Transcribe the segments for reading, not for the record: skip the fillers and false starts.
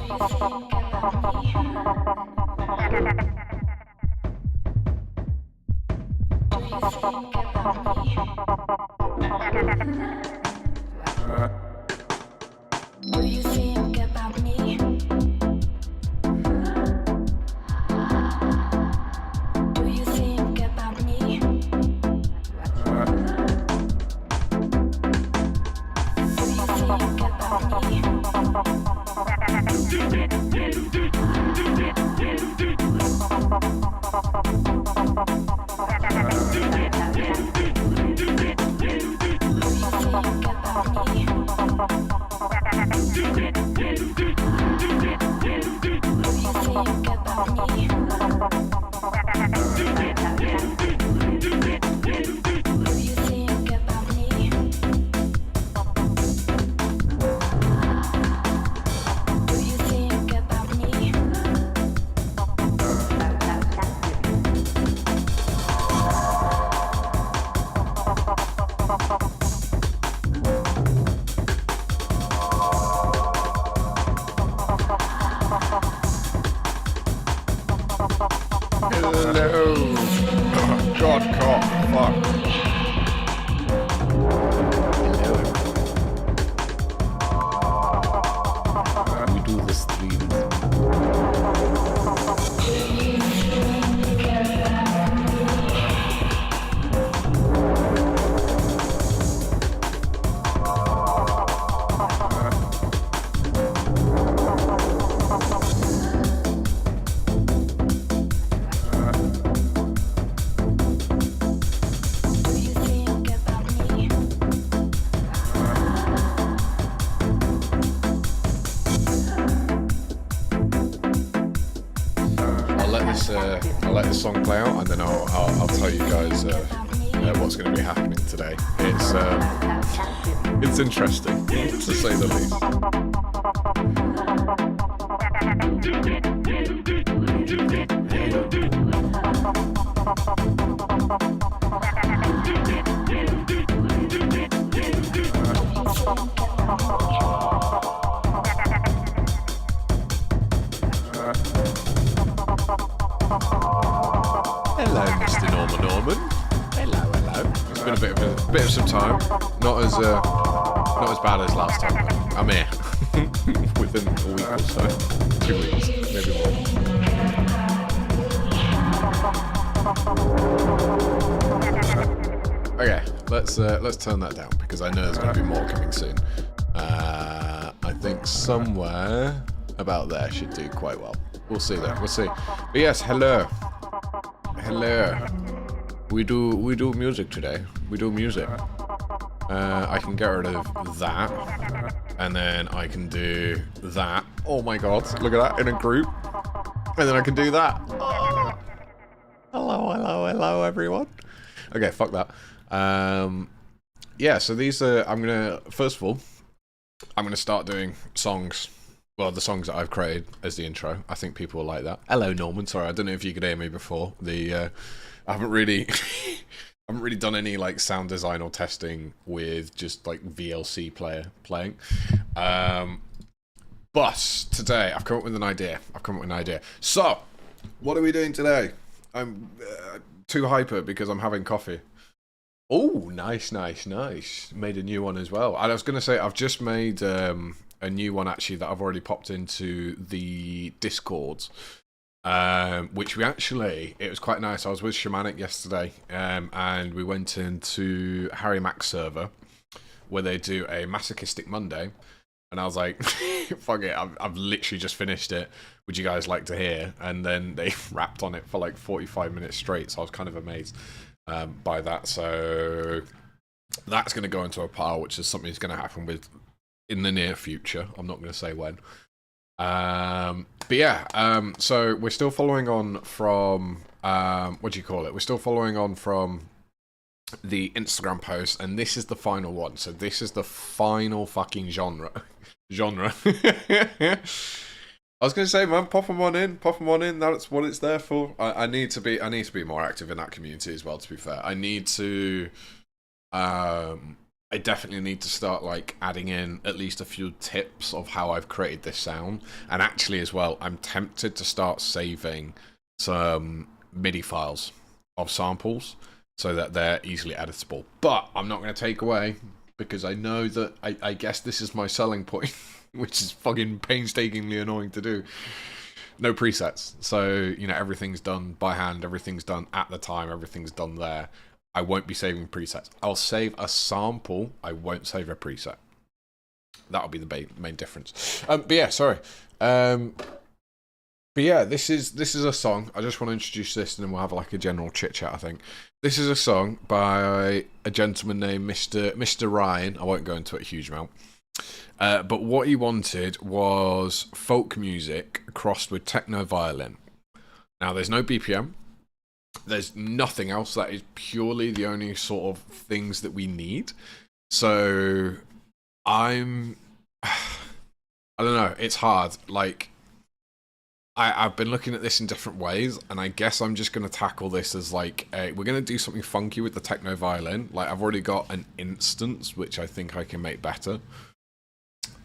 Do you think about me? Do you think about me? Do you think about me? Hello. Oh, God, cock, fuck. Hello. We do the streams. I'll let this song play out, and then I'll tell you guys what's going to be happening today. It's interesting, to say the least. Hello, Mr. Norman. Hello. It's been a bit of some time. Not as bad as last time. I'm here within a week or so, 2 weeks, maybe more. Okay, let's turn that down because I know there's going to be more coming soon. I think somewhere about there should do quite well. We'll see though. We'll see. But yes, hello. We do music today. We do music. I can get rid of that, and then I can do that. Oh my god! Look at that in a group, and then I can do that. Oh. Hello, everyone. Okay, fuck that. Yeah. So these are. First of all, I'm gonna start doing songs. Well, the songs that I've created as the intro. I think people will like that. Hello, Norman. Sorry, I don't know if you could hear me before. I haven't really done any like sound design or testing with just like VLC player playing. But today I've come up with an idea. So, what are we doing today? I'm too hyper because I'm having coffee. Oh, nice. Made a new one as well. And I was going to say I've just made a new one actually that I've already popped into the Discord, which it was quite nice. I was with Shamanic yesterday, and we went into Harry Mac's server where they do a Masochistic Monday, and I was like, fuck it, I've literally just finished it. Would you guys like to hear? And then they rapped on it for like 45 minutes straight, so I was kind of amazed by that. So that's going to go into a pile, which is something that's going to happen with in the near future. I'm not going to say when. But yeah, so we're still following on from, what do you call it? We're still following on from the Instagram post, and this is the final one. So this is the final fucking genre. I was going to say, man, pop them on in. That's what it's there for. I need to be more active in that community as well, to be fair. I need to, I definitely need to start like adding in at least a few tips of how I've created this sound. And actually as well, I'm tempted to start saving some MIDI files of samples so that they're easily editable. But I'm not going to take away, because I know that I guess this is my selling point, which is fucking painstakingly annoying to do. No presets. So, you know, everything's done by hand, everything's done at the time, everything's done there. I won't be saving presets. I'll save a sample, I won't save a preset. That'll be the main difference. But yeah, sorry. But yeah, this is a song. I just want to introduce this and then we'll have like a general chit chat, I think. This is a song by a gentleman named Mr. Ryan. I won't go into it a huge amount. But what he wanted was folk music crossed with techno violin. Now, there's no BPM. There's nothing else. That is purely the only sort of things that we need. So I don't know. It's hard. Like, I've been looking at this in different ways, and I guess I'm just going to tackle this as like, we're going to do something funky with the techno violin. Like, I've already got an instance, which I think I can make better.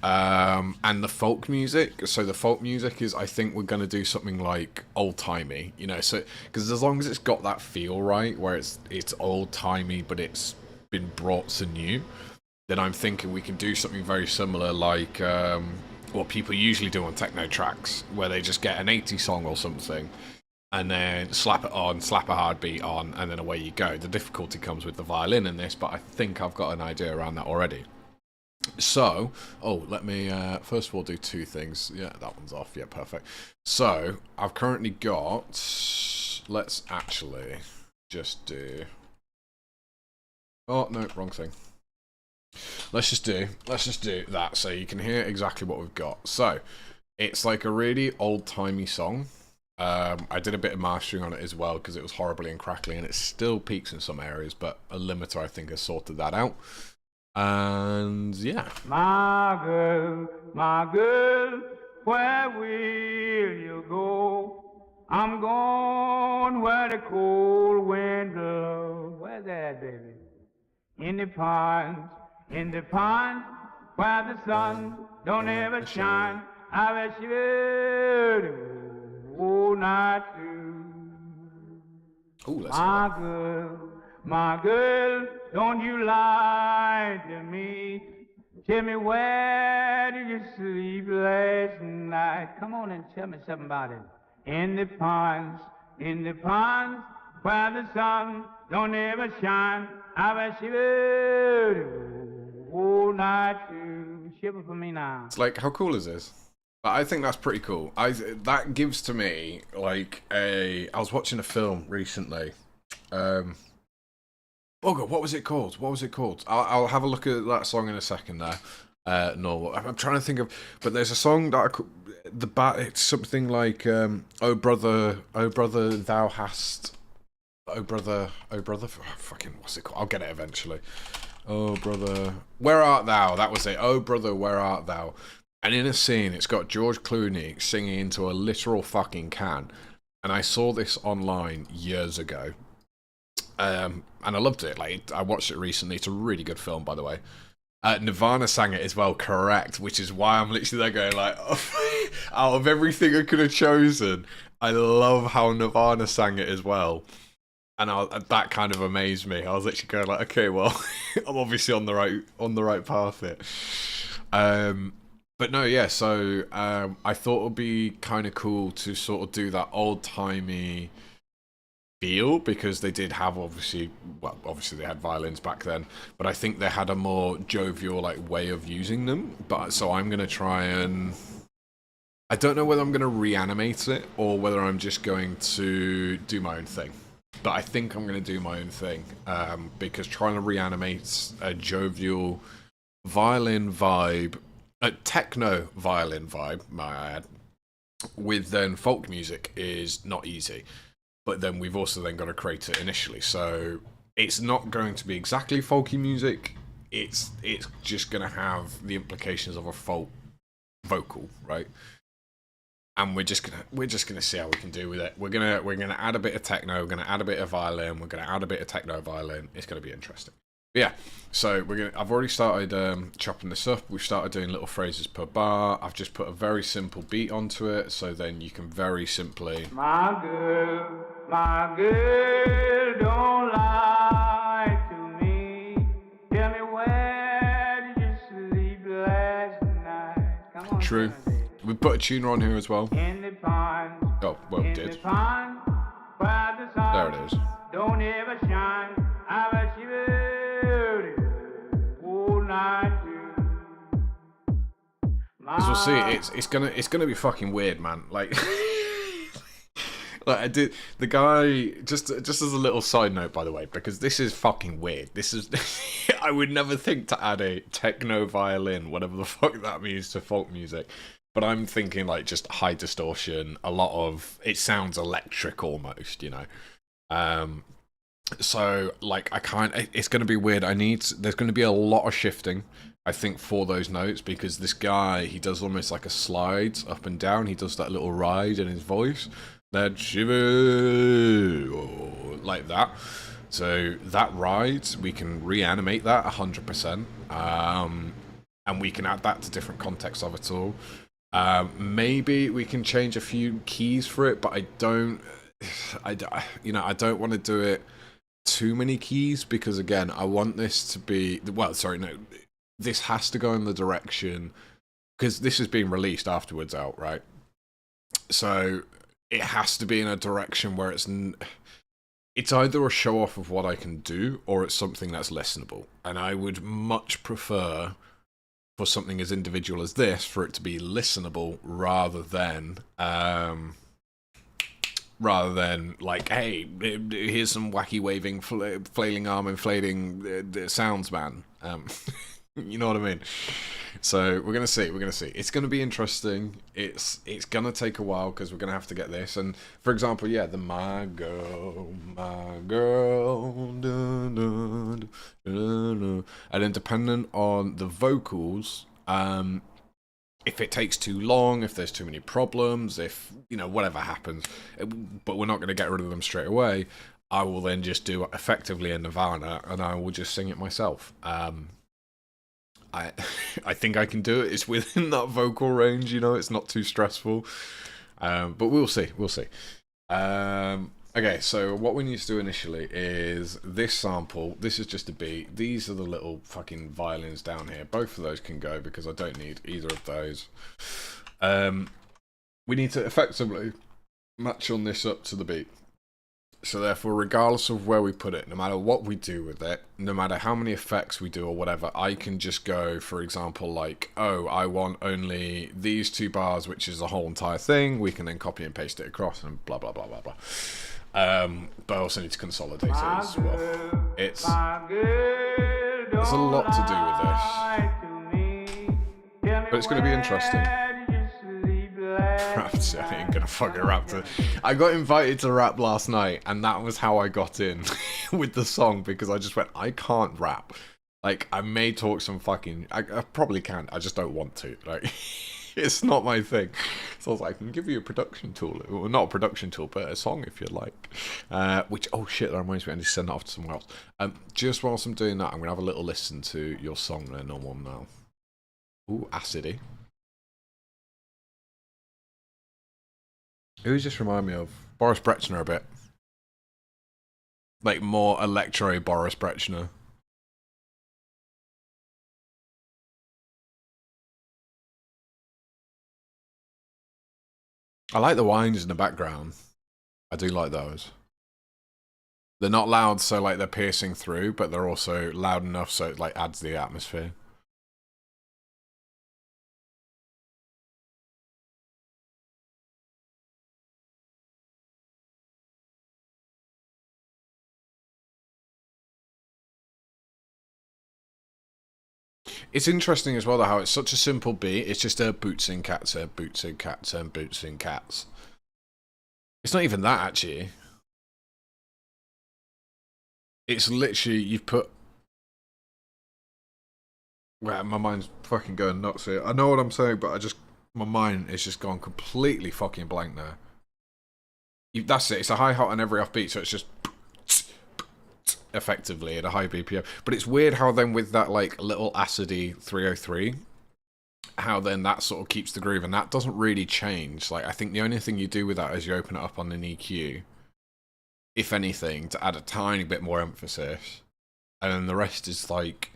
And the folk music. So the folk music is, I think we're going to do something like old-timey, you know, so, because as long as it's got that feel right, where it's old-timey, but it's been brought to new, then I'm thinking we can do something very similar, like what people usually do on techno tracks, where they just get an 80s song or something, and then slap it on, slap a hard beat on, and then away you go. The difficulty comes with the violin in this, but I think I've got an idea around that already. So, let me first of all do two things. Yeah, that one's off. Yeah, perfect. So, I've currently got, let's actually just do, oh, no, wrong thing. Let's just do that so you can hear exactly what we've got. So, it's like a really old-timey song. I did a bit of mastering on it as well because it was horribly and crackly, and it still peaks in some areas, but a limiter, I think, has sorted that out. And yeah. My girl, where will you go? I'm going where the cold wind blows. Where's that, baby? In the pines, where the sun don't ever shine. I bet you will, all night through. Ooh, let's My girl, don't you lie to me. Tell me, where did you sleep last night? Come on and tell me something about it. In the pines, where the sun don't ever shine. I bet you all night to shiver for me now. It's like, how cool is this? I think that's pretty cool. That gives to me like I was watching a film recently. Oh God, what was it called? I'll have a look at that song in a second there. No, I'm trying to think of, but there's a song that it's something like, oh brother, thou hast, oh brother, fucking, what's it called? I'll get it eventually. Oh brother, where art thou? That was it. Oh brother, where art thou? And in a scene, it's got George Clooney singing into a literal fucking can. And I saw this online years ago. And I loved it. Like, I watched it recently. It's a really good film, by the way. Nirvana sang it as well, correct, which is why I'm literally there going like, oh, out of everything I could have chosen, I love how Nirvana sang it as well. And that kind of amazed me. I was literally going like, okay, well, I'm obviously on the right path here. But no, yeah, so I thought it would be kind of cool to sort of do that old-timey feel, because they did have obviously they had violins back then, but I think they had a more jovial like way of using them. But so I'm going to try and, I don't know whether I'm going to reanimate it or whether I'm just going to do my own thing. But I think I'm going to do my own thing, because trying to reanimate a jovial violin vibe, a techno violin vibe, might I add, with then folk music is not easy. But then we've also then got to create it initially. So it's not going to be exactly folky music. It's just going to have the implications of a folk vocal, right? And we're just gonna see how we can do with it. We're gonna add a bit of techno. We're gonna add a bit of violin. We're gonna add a bit of techno violin. It's gonna be interesting. Yeah, so I've already started chopping this up. We've started doing little phrases per bar. I've just put a very simple beat onto it, so then you can very simply. My girl, don't lie to me. Tell me where did you sleep last night? Come on, True. tell me, baby. We put a tuner on here as well. In the pond, Oh, well, in did. the pond, where the sun There it is. don't ever shine. I bet you all night too. As we'll see, it's gonna be fucking weird, man. Like, like I did the guy just as a little side note, by the way, because this is fucking weird. This is I would never think to add a techno violin, whatever the fuck that means, to folk music. But I'm thinking like just high distortion, a lot of it sounds electric almost, you know. So like it's going to be weird. There's going to be a lot of shifting, I think, for those notes, because this guy, he does almost like a slides up and down. He does that little ride in his voice, that shiver, like that. So that ride, we can reanimate that 100%, and we can add that to different contexts of it all. Maybe we can change a few keys for it, but I don't want to do it too many keys, because again, I want this to be, this has to go in the direction, because this is being released afterwards out, right? So it has to be in a direction where it's either a show off of what I can do, or it's something that's listenable. And I would much prefer for something as individual as this, for it to be listenable rather than like, hey, here's some wacky waving, flailing arm inflating sounds, man. You know what I mean? So we're gonna see. It's gonna be interesting. It's gonna take a while, because we're gonna have to get this. And for example, yeah, the my girl, dun, dun, dun, dun. And then depending on the vocals, if it takes too long, if there's too many problems, if, you know, whatever happens, but we're not going to get rid of them straight away, I will then just do effectively a Nirvana, and I will just sing it myself. I think I can do it. It's within that vocal range, you know, it's not too stressful. But we'll see. Okay, so what we need to do initially is this sample. This is just a beat. These are the little fucking violins down here. Both of those can go, because I don't need either of those. We need to effectively match on this up to the beat. So therefore, regardless of where we put it, no matter what we do with it, no matter how many effects we do or whatever, I can just go, for example, like, oh, I want only these 2 bars, which is the whole entire thing. We can then copy and paste it across and blah, blah, blah, blah, blah. But I also need to consolidate it as well. There's a lot to do with this, but it's going to be interesting. Rapped, I ain't gonna fucking rap to. I got invited to rap last night, and that was how I got in with the song, because I just went, I can't rap. Like, I may talk some fucking, I probably can, I just don't want to. Like, it's not my thing. So I was like, I can give you a production tool, well, not a production tool, but a song if you'd like. Which, oh shit, that reminds me, I need to send that off to someone else. Just whilst I'm doing that, I'm gonna have a little listen to your song then on one now. Ooh, acidy. Who just remind me of? Boris Brejcha a bit. Like more electro Boris Brejcha. I like the whines in the background. I do like those. They're not loud, so like they're piercing through, but they're also loud enough so it like adds the atmosphere. It's interesting as well, though, how it's such a simple beat. It's just a boots in cats, boots in cats, and boots in cats. It's not even that, actually. It's literally, you've put... Well, my mind's fucking going nuts here. I know what I'm saying, but my mind is just gone completely fucking blank now. That's it. It's a hi-hat on every offbeat, so it's just... effectively at a high BPM. But it's weird how then with that like little acidy 303, how then that sort of keeps the groove, and that doesn't really change. Like I think the only thing you do with that is you open it up on an EQ, if anything, to add a tiny bit more emphasis, and then the rest is like,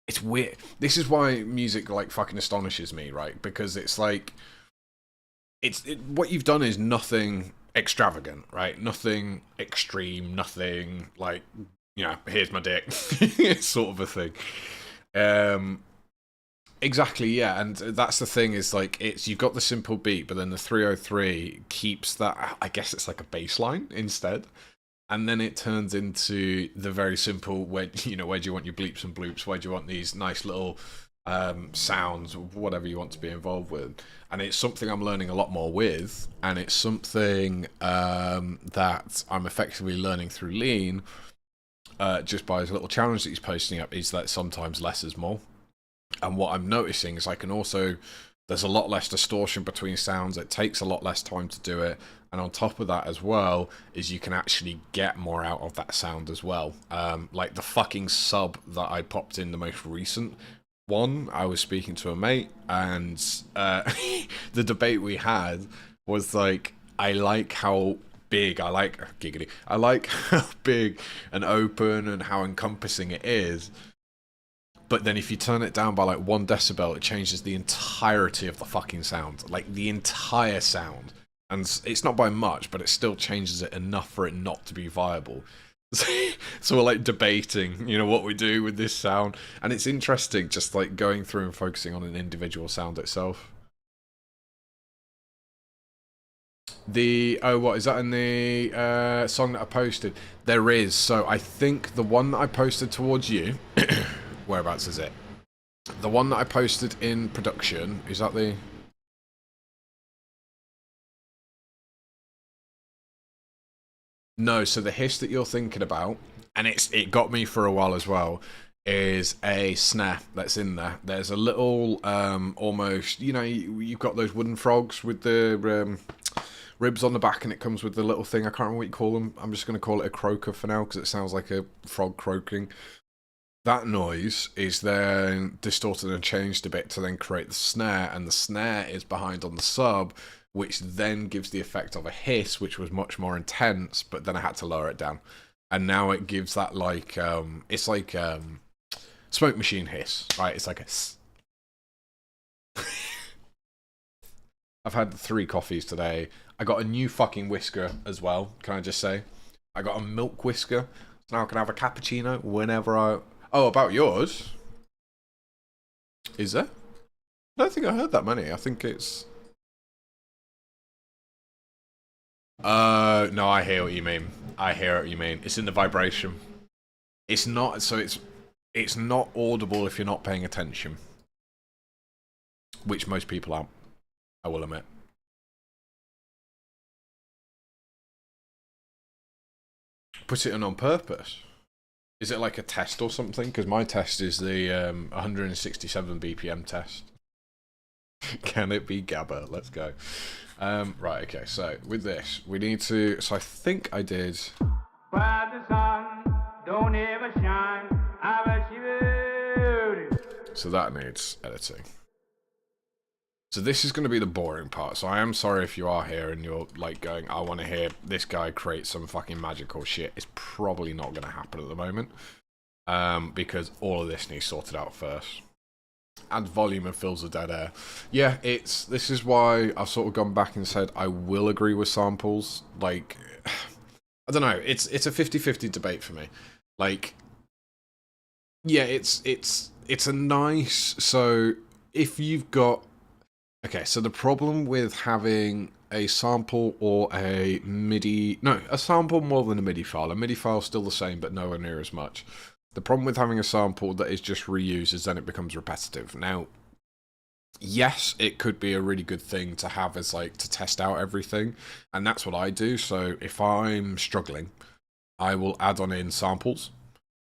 it's weird. This is why music like fucking astonishes me, right? Because it's like, what you've done is nothing extravagant, right? Nothing extreme, nothing like, you know, here's my dick, sort of a thing. Exactly, yeah, and that's the thing is like you've got the simple beat, but then the 303 keeps that. I guess it's like a bass line instead, and then it turns into the very simple where do you want your bleeps and bloops? Where do you want these nice little sounds, whatever you want to be involved with? And it's something I'm learning a lot more with, and it's something that I'm effectively learning through Lean, just by his little challenge that he's posting up. Is that sometimes less is more. And what I'm noticing is there's a lot less distortion between sounds. It takes a lot less time to do it. And on top of that as well, is you can actually get more out of that sound as well. Like the fucking sub that I popped in the most recent one, I was speaking to a mate, and the debate we had was like, I like how big, I like how big and open and how encompassing it is. But then if you turn it down by like 1 decibel, it changes the entirety of the fucking sound. Like the entire sound. And it's not by much, but it still changes it enough for it not to be viable. So we're like debating, what we do with this sound. And it's interesting just like going through and focusing on an individual sound itself. What is that in the song that I posted? There is. So I think the one that I posted towards you... Whereabouts is it? The one that I posted in production, is that the... No, so the hiss that you're thinking about, and it got me for a while as well, is a snare that's in there. There's a little, almost, you've got those wooden frogs with the ribs on the back, and it comes with the little thing, I can't remember what you call them. I'm just going to call it a croaker for now, because it sounds like a frog croaking. That noise is then distorted and changed a bit to then create the snare, and the snare is behind on the sub, which then gives the effect of a hiss, which was much more intense, but then I had to lower it down. And now it gives that like, it's like smoke machine hiss, right? It's like a... I've had 3 coffees today. I got a new fucking whisker as well, can I just say? I got a milk whisker, so now I can have a cappuccino whenever I... Oh, about yours? Is there? I don't think I heard that many. I think it's... No, I hear what you mean. I hear what you mean. It's in the vibration. It's not... So it's not audible if you're not paying attention. Which most people aren't, I will admit. Put it in on purpose. Is it like a test or something? Because my test is the 167 BPM test. Can it be Gabba? Let's go. Right, okay, so with this, we need to... So I think I did... While the sun don't ever shine, So that needs editing. So this is going to be the boring part. So I am sorry if you are here and you're like going, I want to hear this guy create some fucking magical shit. It's probably not going to happen at the moment. Because all of this needs sorted out first. Add volume and fills the dead air. Yeah, this is why I've sort of gone back and said I will agree with samples. Like, I don't know. It's a 50-50 debate for me. Like, yeah, it's a nice... So if you've got... Okay, so the problem with having a sample or a MIDI... No, a sample more than a MIDI file. A MIDI file is still the same, but nowhere near as much. The problem with having a sample that is just reused is then it becomes repetitive. Now, yes, it could be a really good thing to have as like to test out everything, and that's what I do. So if I'm struggling, I will add on in samples,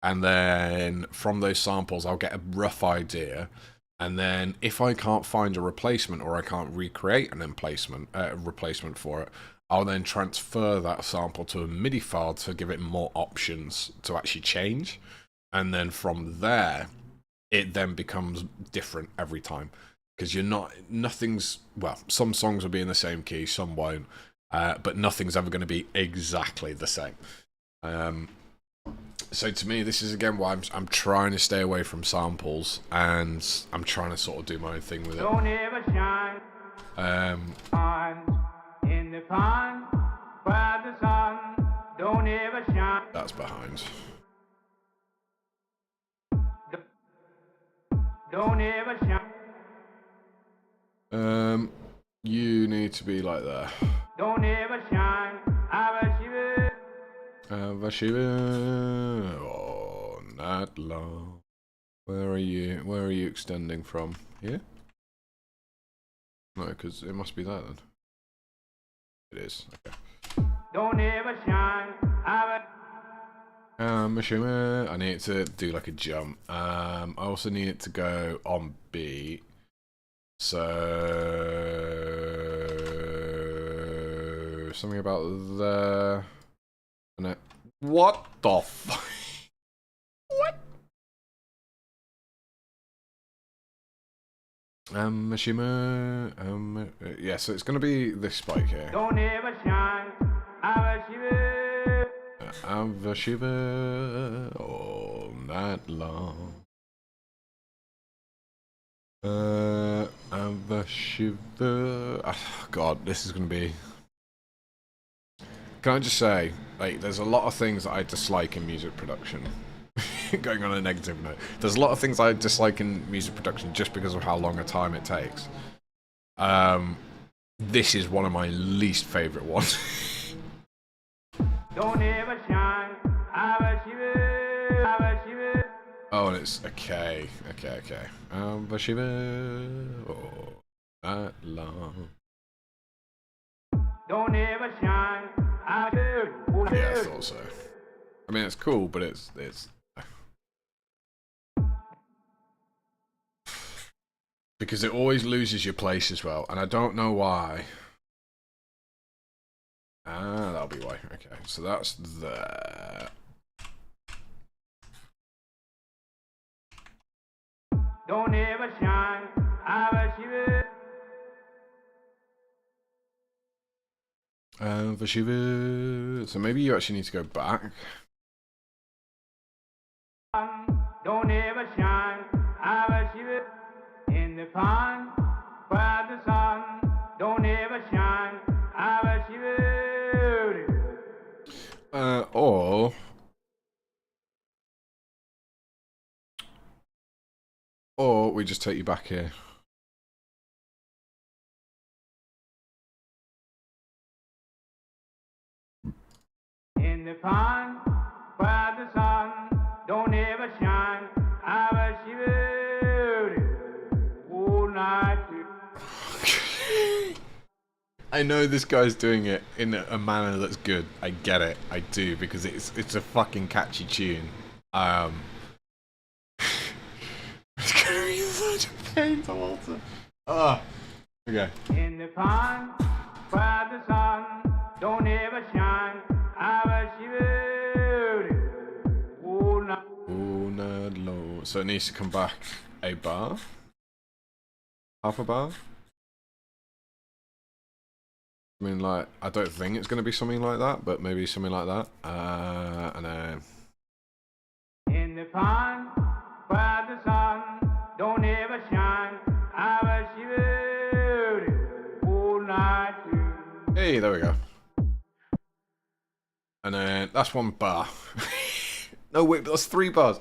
and then from those samples I'll get a rough idea, and then if I can't find a replacement or I can't recreate an replacement for it, I'll then transfer that sample to a MIDI file to give it more options to actually change. And then from there, it then becomes different every time. Because nothing's, well, some songs will be in the same key, some won't. But nothing's ever going to be exactly the same. So to me, this is again why I'm trying to stay away from samples, and I'm trying to sort of do my own thing with it. Don't ever shine in the pond by the sun. Don't ever shine. That's behind. Don't ever shine. You need to be like there. Don't ever shine. Vashiva. Oh, not long. Where are you? Where are you extending from? Here? No, because it must be that then. It is. Okay. Don't ever shine. Vashiva. I need it to do like a jump. I also need it to go on beat. So something about the. What the fuck? What? Mashima. Yeah, so it's gonna be this spike here. Don't ever shine. Avashiva all night long. Avashiva. Oh, God, this is gonna be. Can I just say, like, there's a lot of things that I dislike in music production. Going on a negative note. There's a lot of things I dislike in music production just because of how long a time it takes. This is one of my least favourite ones. Don't ever shine. Oh, and it's okay. Vashiva, oh, not long. Don't ever shine. Yeah, I thought so. I mean, it's cool, but it's because it always loses your place as well, and I don't know why. Ah, that'll be why. Okay, so that's there. Don't ever shine. Vashiva. So maybe you actually need to go back. Don't ever shine. In the pond by the sun. Don't ever shine. Or we just take you back here. In the pond by the sun. Don't ever shine. All night. I know this guy's doing it in a manner that's good. I get it. I do, because it's a fucking catchy tune. It's gonna be such a pain to alter. Okay. In the pond by the sun. Don't ever shine. All night. Oh, no, Lord. So it needs to come back a bar? Half a bar? I mean, like, I don't think it's going to be something like that, but maybe something like that. And then. In the pond by the sun. Don't ever shine. All night. Hey, there we go. And then that's one bar. No, wait, that's 3 bars.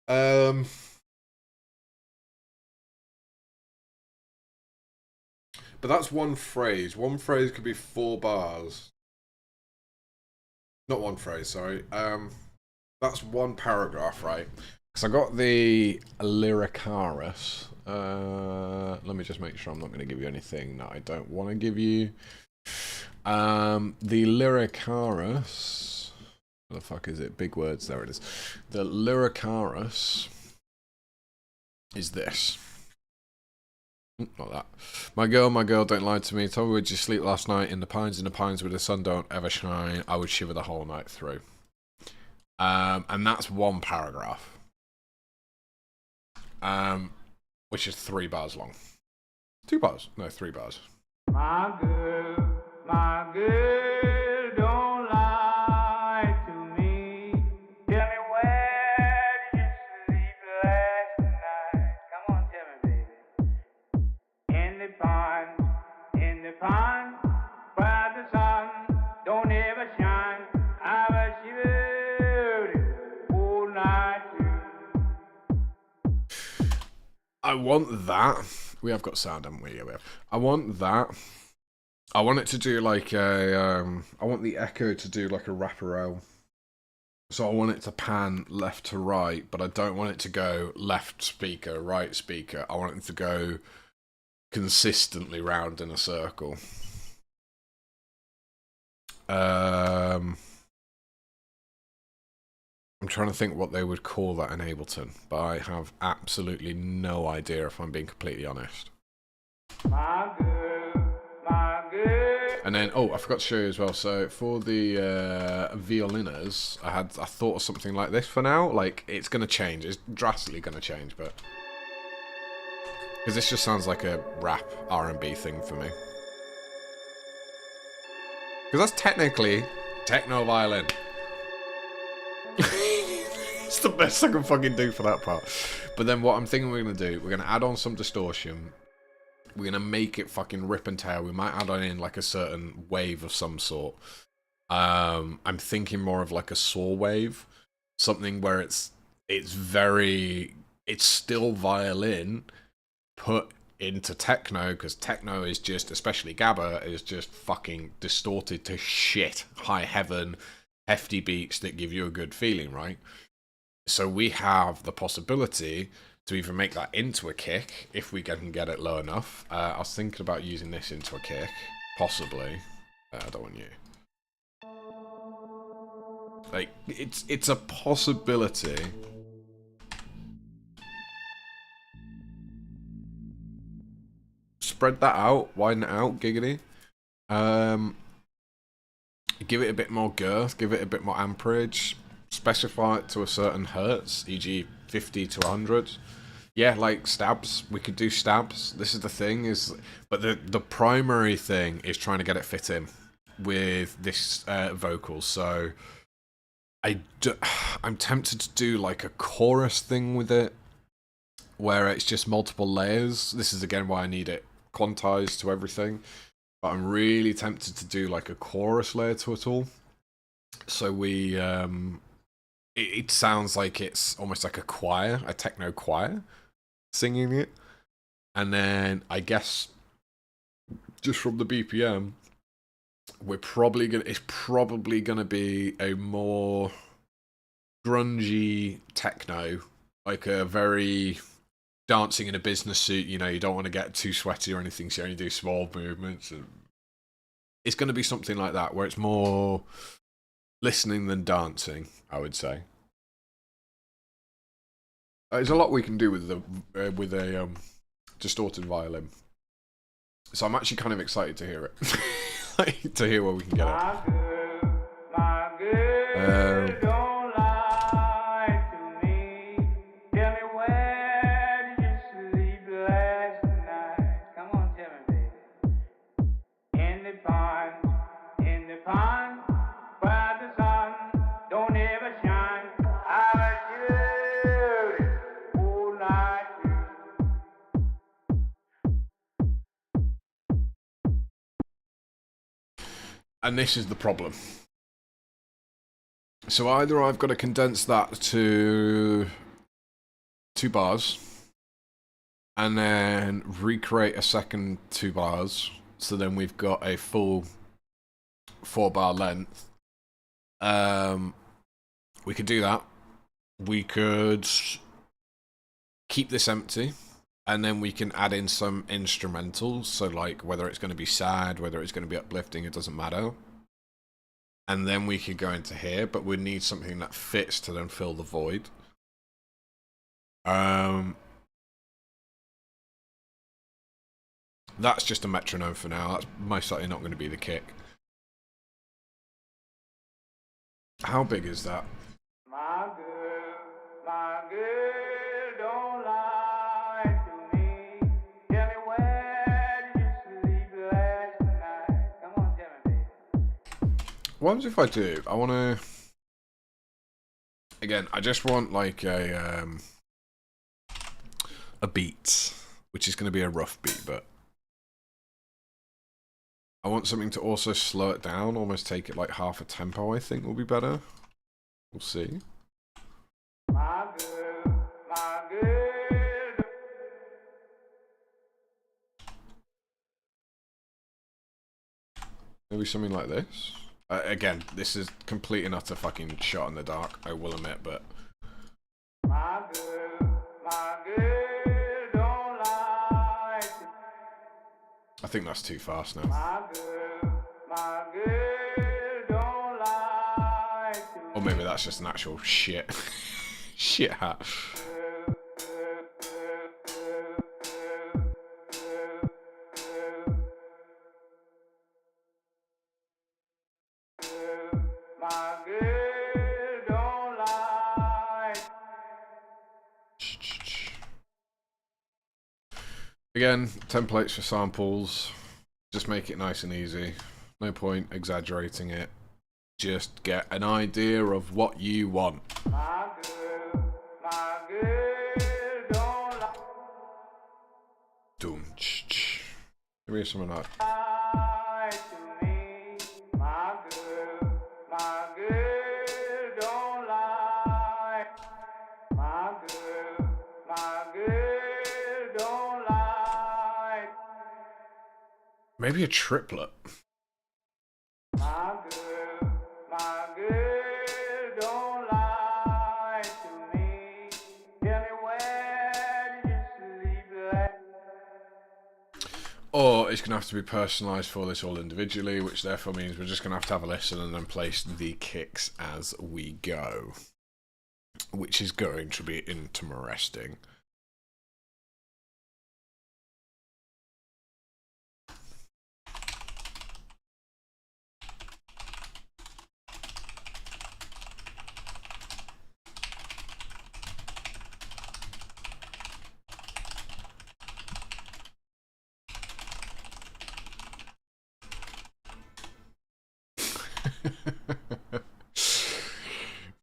But that's one phrase. One phrase could be 4 bars. Not one phrase, sorry. That's one paragraph, right? Because I got the Lyricaris. Let me just make sure I'm not going to give you anything that I don't want to give you. The Lyricaris. What the fuck is it? Big words. There it is. The Lyricaris is this. Not that. My girl, don't lie to me. Told me, would you sleep last night in the pines where the sun don't ever shine? I would shiver the whole night through. And that's one paragraph. Which is 3 bars long. 2 bars? No, 3 bars. My girl, don't lie to me. Tell me where did you sleep last night? Come on, tell me, baby. In the pond, where the sun don't ever shine. I was shivered all night through. I want that. We have got sound, haven't we? Yeah, we have. I want that. I want it to do like a, I want the echo to do like a wraparound. So I want it to pan left to right, but I don't want it to go left speaker, right speaker. I want it to go consistently round in a circle. I'm trying to think what they would call that in Ableton, but I have absolutely no idea if I'm being completely honest. My girl. And then, oh, I forgot to show you as well. So for the violinas, I thought of something like this for now. Like, it's going to change. It's drastically going to change, but... Because this just sounds like a rap R&B thing for me. Because that's technically techno violin. It's the best I can fucking do for that part. But then what I'm thinking we're going to do, we're going to add on some distortion. We're going to make it fucking rip and tear. We might add on in like a certain wave of some sort. I'm thinking more of like a saw wave. Something where it's still violin put into techno, because techno is just, especially Gabba, is just fucking distorted to shit. High heaven, hefty beats that give you a good feeling, right? So we have the possibility to either make that into a kick, if we can get it low enough. I was thinking about using this into a kick, possibly. I don't want you. Like, it's a possibility. Spread that out, widen it out, giggity. Give it a bit more girth, give it a bit more amperage. Specify it to a certain hertz, e.g. 50 to 100. Yeah, like stabs. We could do stabs. This is the thing, but the primary thing is trying to get it fit in with this vocal. So I'm tempted to do like a chorus thing with it, where it's just multiple layers. This is again why I need it quantized to everything. But I'm really tempted to do like a chorus layer to it all. So we it sounds like it's almost like a choir, a techno choir, singing it. And then I guess just from the BPM, it's probably gonna be a more grungy techno, like a very dancing in a business suit. You know, you don't want to get too sweaty or anything, so you only do small movements. And it's going to be something like that, where it's more listening than dancing, I would say. There's a lot we can do with a distorted violin, so I'm actually kind of excited to hear it, like, to hear where we can get it. My girl, don't lie to me. Tell me where did you sleep last night? Come on, tell me, baby. In the pond, where the sun don't ever shine. I was shivering all night through. And this is the problem. So either I've got to condense that to 2 bars, and then recreate a second 2 bars, so then we've got a full 4-bar length. We could do that. We could keep this empty, and then we can add in some instrumentals, so like whether it's going to be sad, whether it's going to be uplifting, it doesn't matter. And then we could go into here, but we need something that fits to then fill the void. That's just a metronome for now. That's most likely not going to be the kick. How big is that? My girl, don't lie to me. Tell me where did you sleep last night? Come on, tell me, baby. What happens if I do? I want to... Again, I just want like a beat, which is going to be a rough beat, but I want something to also slow it down, almost take it like half a tempo, I think will be better. We'll see. My girl, my girl. Maybe something like this. Again, this is complete and utter fucking shot in the dark, I will admit, but... My girl, don't lie to me. I think that's too fast now. My girl, don't lie to me. Or maybe that's just an actual shit. Shit hat. My girl, don't lie. Again, templates for samples. Just make it nice and easy. No point exaggerating it. Just get an idea of what you want. My girl, don't Doom. Maybe something like that. lie to me. My girl, don't lie. My girl, don't lie. Maybe a triplet. My girl, don't lie to me. Tell me where did you sleep last? Or it's going to have to be personalised for this all individually, which therefore means we're just going to have a listen and then place the kicks as we go. Which is going to be interesting.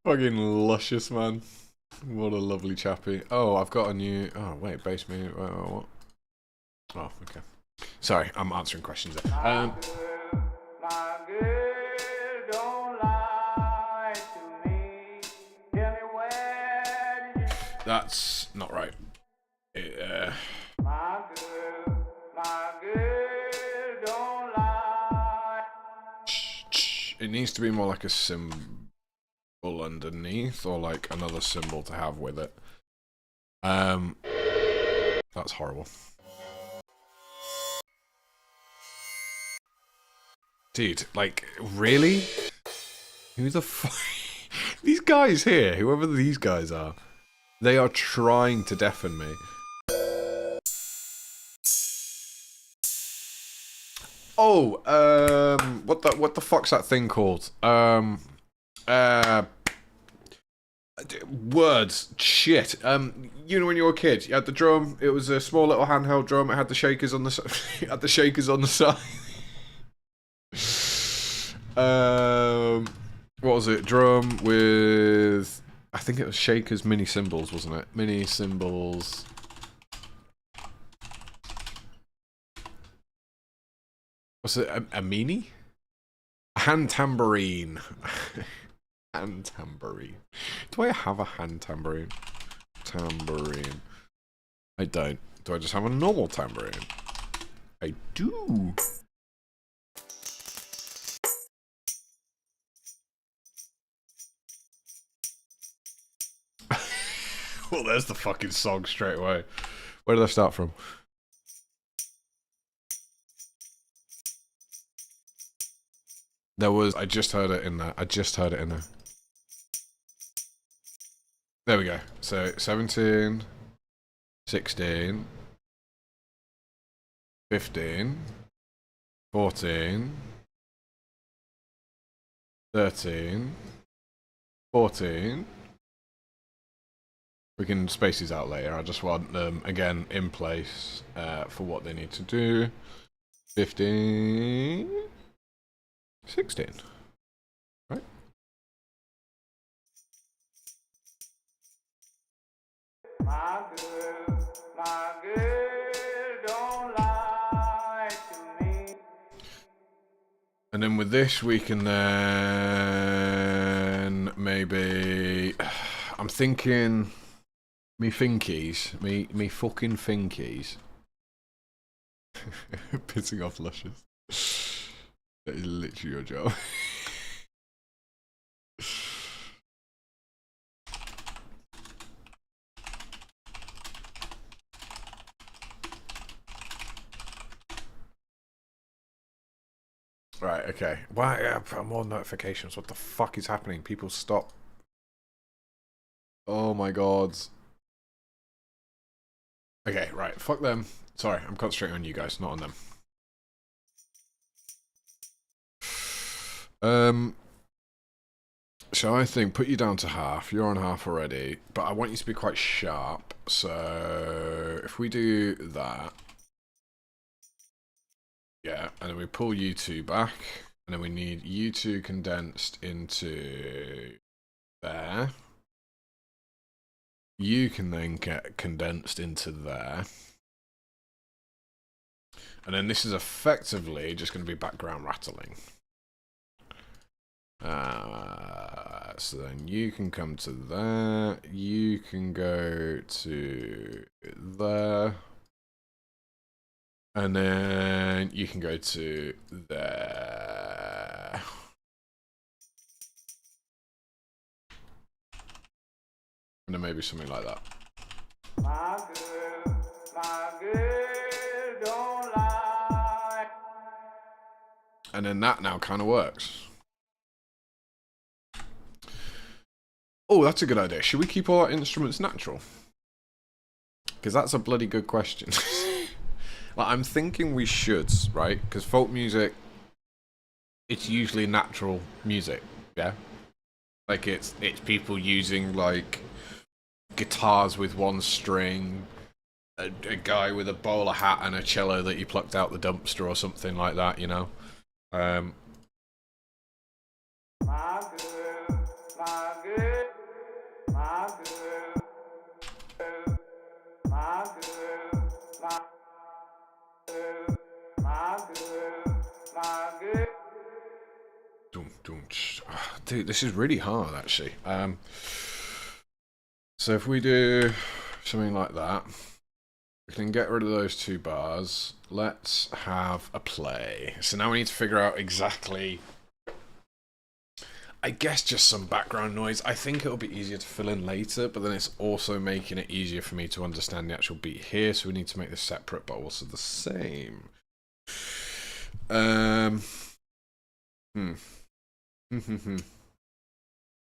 Fucking luscious, man. What a lovely chappy. Oh, I've got a new... Oh, wait, base me... what? Oh, okay. Sorry, I'm answering questions there. My girl, don't lie to me. Tell me where did you... That's not right. My girl, don't lie. It needs to be more like a symbol underneath, or like another symbol to have with it. That's horrible. Dude, like, really? Who the fuck? These guys here, whoever these guys are, they are trying to deafen me. Oh, what the fuck's that thing called? Words, shit. You know when you were a kid, you had the drum. It was a small little handheld drum. It had the shakers on the it had the shakers on the side. What was it? Drum with, I think it was shakers, mini cymbals, wasn't it? Mini cymbals. Was it a mini? A hand tambourine. Hand tambourine. Do I have a hand tambourine? Tambourine. I don't. Do I just have a normal tambourine? I do. Well, there's the fucking song straight away. Where did I start from? There was, I just heard it in there. I just heard it in there. There we go. So 17, 16, 15, 14, 13, 14. We can space these out later. I just want them, again, in place for what they need to do. 15, 16. Right? My girl don't lie to me. And then with this, we can then maybe... I'm thinking... Me finkies. Me fucking finkies. Pissing off lushes. That is literally your job. Right, okay. Why? More notifications. What the fuck is happening? People stop. Oh my god. Okay, right. Fuck them. Sorry, I'm concentrating on you guys, not on them. So I think put you down to half. You're on half already, but I want you to be quite sharp. So if we do that. Yeah, and then we pull you two back, and then we need you two condensed into there. You can then get condensed into there. And then this is effectively just going to be background rattling. So then you can come to there, you can go to there. And then you can go to there. And then maybe something like that. My girl don't lie. And then that now kind of works. Oh, that's a good idea. Should we keep all our instruments natural? Because that's a bloody good question. Like, I'm thinking we should, right? Because folk music, it's usually natural music, yeah? Like, it's people using, like, guitars with one string, a guy with a bowler hat and a cello that you plucked out the dumpster or something like that, you know? My girl, my girl, my girl, my girl, my Dude, this is really hard, actually. So if we do something like that, we can get rid of those two bars. Let's have a play. So now we need to figure out exactly, I guess, just some background noise. I think it'll be easier to fill in later, but then it's also making it easier for me to understand the actual beat here, so we need to make this separate but also the same.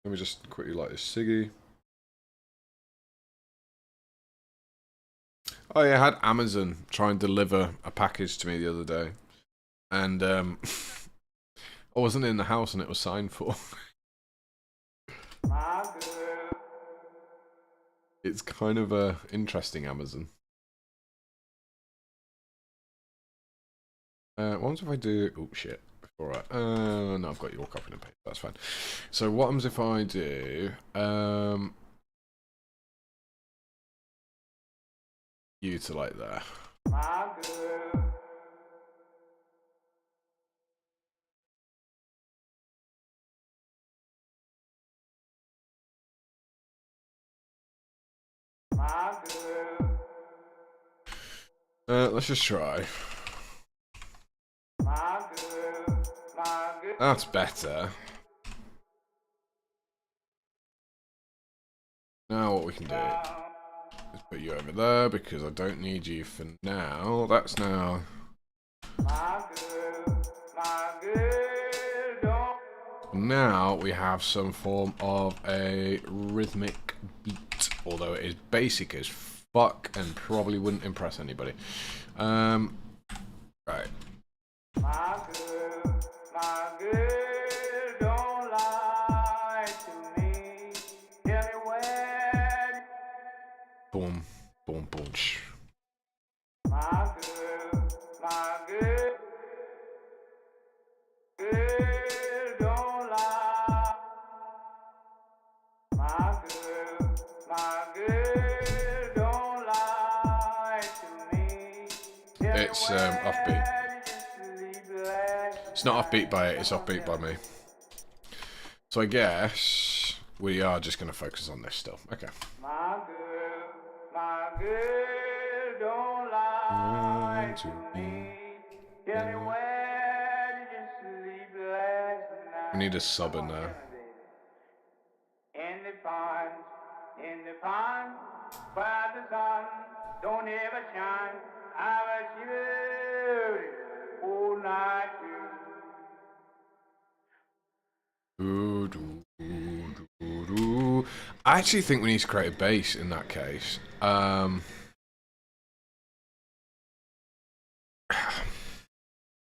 Let me just quickly light this ciggy. Oh yeah, I had Amazon try and deliver a package to me the other day. And I wasn't in the house and it was signed for. It's kind of a interesting Amazon. What happens if I do... Oh shit. Alright, no, I've got your copy and paste, that's fine. So what happens if I do, you to like there. My girl. My girl. Let's just try. My girl. My girl. That's better. Now what we can do is put you over there because I don't need you for now. That's now. My girl. My girl. Don't. Now we have some form of a rhythmic beat, although it is basic as fuck and probably wouldn't impress anybody. my girl, don't lie to me. Tell me where. Boom, boom, boom. My girl, girl, don't lie. My girl, don't lie to me. It's offbeat. It's not offbeat by it, it's offbeat by me. So I guess we are just going to focus on this still. Okay. My girl, don't lie to me. Tell me where did you sleep last night? We need a sub in there. In the pond, where the sun don't ever shine. I was shivering all night through. I actually think we need to create a bass in that case. I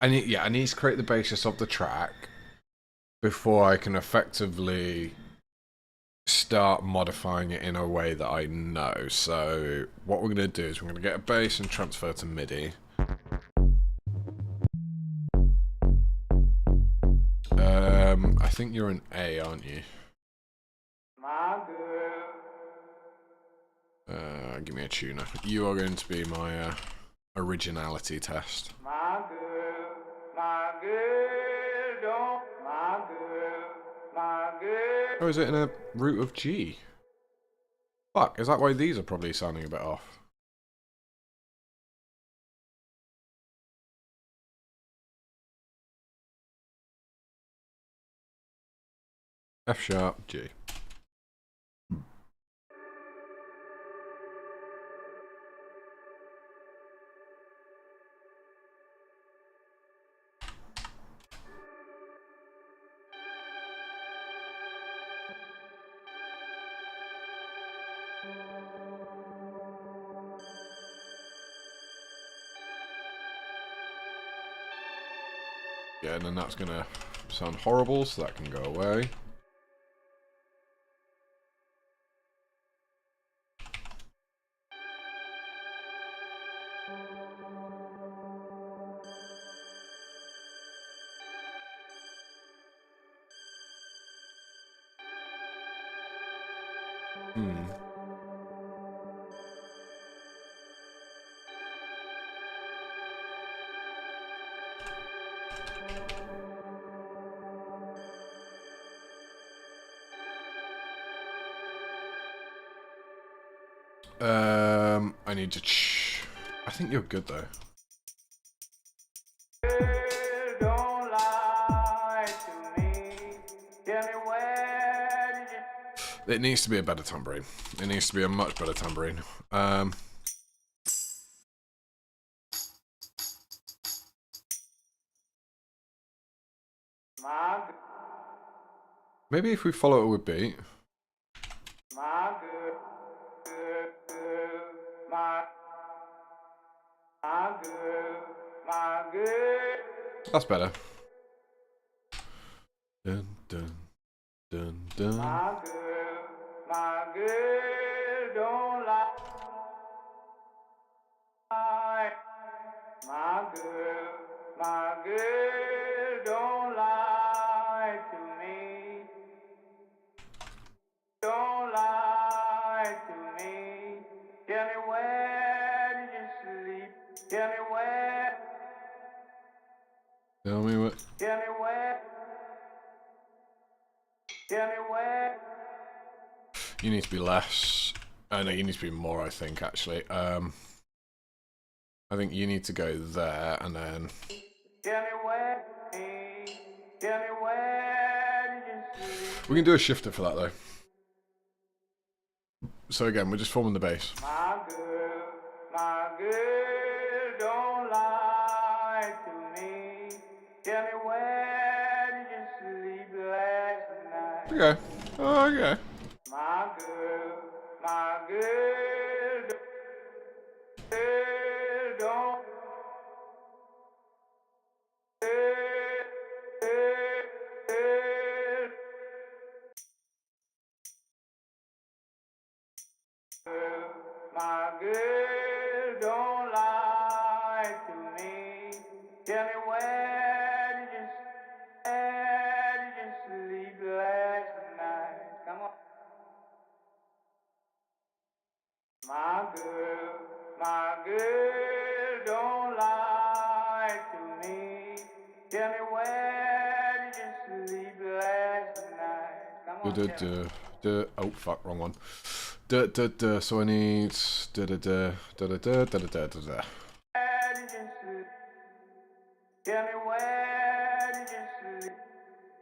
need to create the basis of the track before I can effectively start modifying it in a way that I know. So what we're going to do is we're going to get a bass and transfer to MIDI. I think you're an A, aren't you? My girl. Give me a tuner. You are going to be my originality test. My girl, don't, my girl. Oh, is it in a root of G? Fuck, is that why these are probably sounding a bit off? F sharp, G. Yeah, and then that's gonna sound horrible, so that can go away. I need to I think you're good though. Don't lie to me. Tell me where did you... It needs to be a better tambourine. It needs to be a much better tambourine. Maybe if we follow it with beat. My girl, my girl. That's better. Dun dun dun dun. My girl, don't lie. My girl, don't lie to me. Don't lie to me. Tell me where did you sleep? Tell me where. Tell me what. Tell me where. Tell me where. You need to be less. No, you need to be more, I think, actually. I think you need to go there, and then... Tell me where. Tell me where did you sleep? We can do a shifter for that, though. So again, we're just forming the bass. My girl, don't lie to me. Tell me where did you sleep last night? Okay. Oh, okay. My girl, don't. Tell me where did you sleep last night? Come on. My girl don't lie to me. Tell me where did you sleep last night? Come on, tell me. Oh fuck, wrong one. So I need Where did you sleep? Tell me where did you sleep?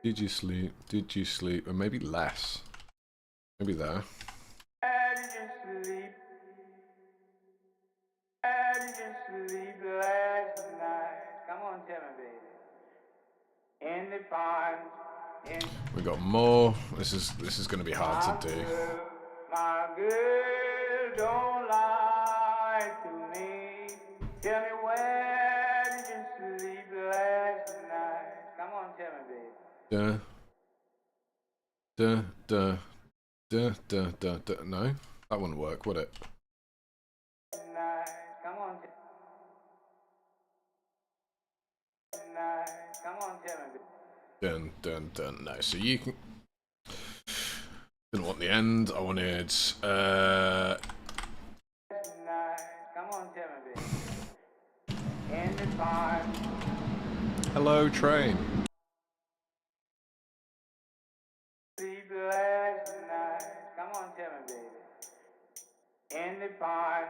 Did you sleep? Did you sleep? Or maybe less. Maybe there. Where did you sleep? Where did you sleep last night? Come on, tell me, baby. In the pond. We got more. This is gonna be hard to do. My girl don't lie to me. Tell me where did you sleep last night? Come on, tell me, baby. No, that wouldn't work, would it? Tonight, come on, tonight, come on, tell me, baby. No, so you can. Didn't want the end. I wanted. Tonight, come on, tell me, baby. In the pond. Hello, train. Sleep last night. Come on, tell me, baby. In the pond.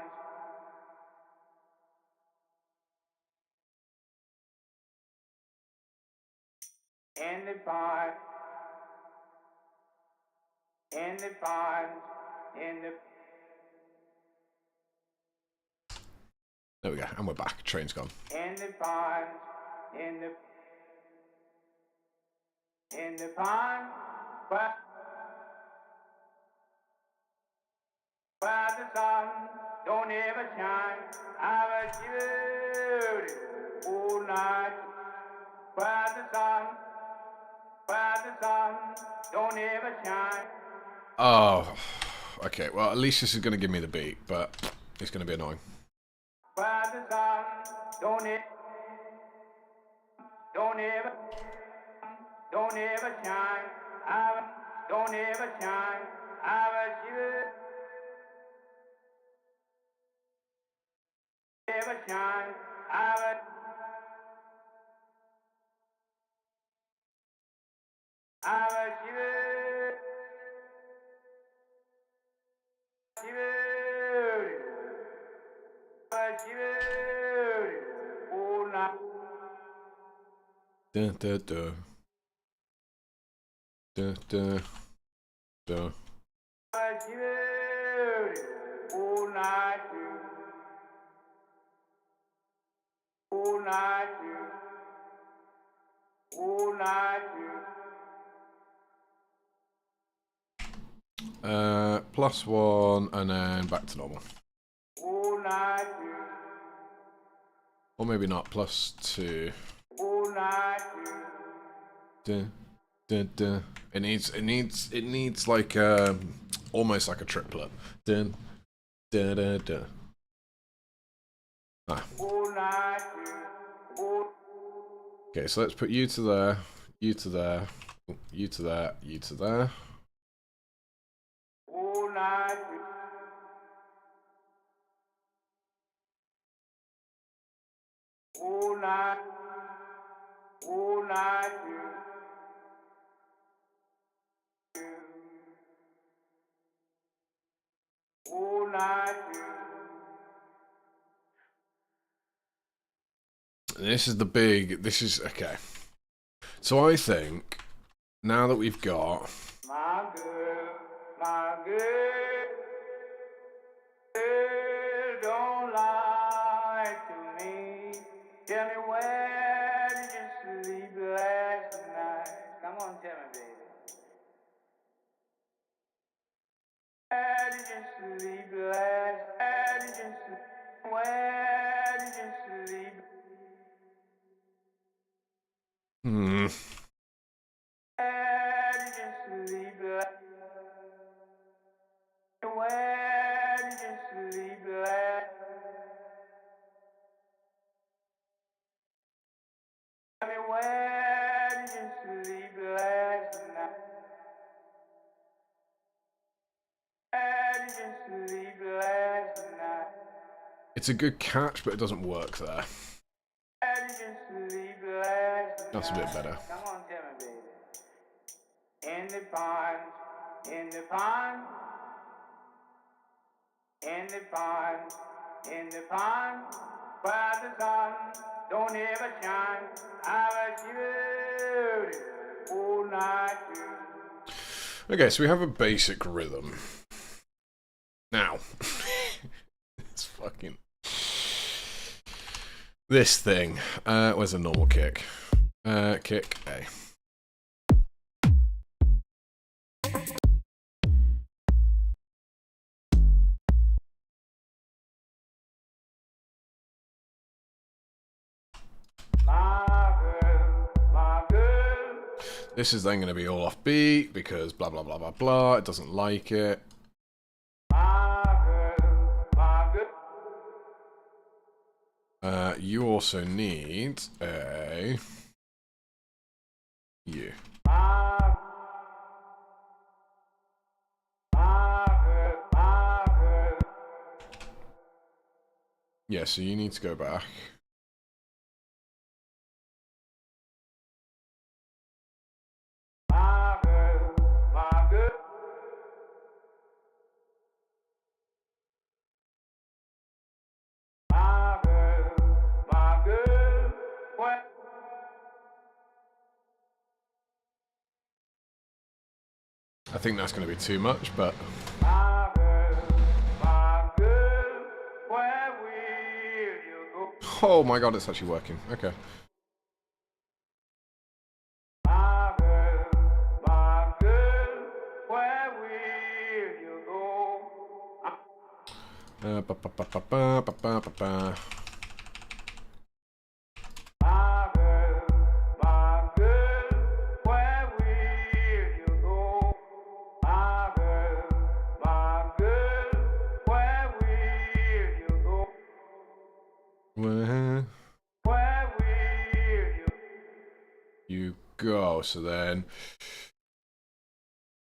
In the pond. In the pond. In the. There we go, and we're back. Train's gone. In the pond. In the. In the pond. Where the sun don't ever shine. I was you all night. Where the sun don't ever shine. Oh, okay. Well, at least this is going to give me the beat, but it's going to be annoying. Where the sun don't ever shine. Don't ever shine. I was you ever shine. I was all night. Da da da. Da da da. All night, all night, all night. +1 and then back to normal. All night, Or maybe not, +2. all night. Da, da, da. It needs like almost like a triplet. Da, da, da, da. Ah. All night, Okay, so let's put you to there, you to there, you to there, you to there. all night. All night, all night. All night. This is the big. This is okay. So I think now that we've got. My girl, don't lie to me. Tell me where did you sleep last night? Come on, tell me, baby. Where did you sleep last? Where did you sleep? Where did you sleep? Hmm. Where did you sleep last? Where did you sleep last? where did you sleep last night? Where did you sleep last night? It's a good catch, but it doesn't work there. Where did you sleep last night? That's a bit better. Come on, tell me, baby. In the pond, in the pond, in the pond, in the pond, where the sun don't ever shine. I was you all night too. Okay, so we have a basic rhythm. Now, it's fucking... This thing. Where's a normal kick? Kick A. My girl, This is then going to be all off beat because blah blah blah blah blah. It doesn't like it. my girl. You also need a U. My girl. Yeah, so you need to go back. My girl, my girl. My girl, what? I think that's going to be too much, but My girl, where will you go? oh my god, it's actually working. Okay. My girl, where will you go? Ba, ba, ba, ba, ba, ba, ba, ba, ba. My girl, where will you go? My girl, where will you go? Where Where will you go? So then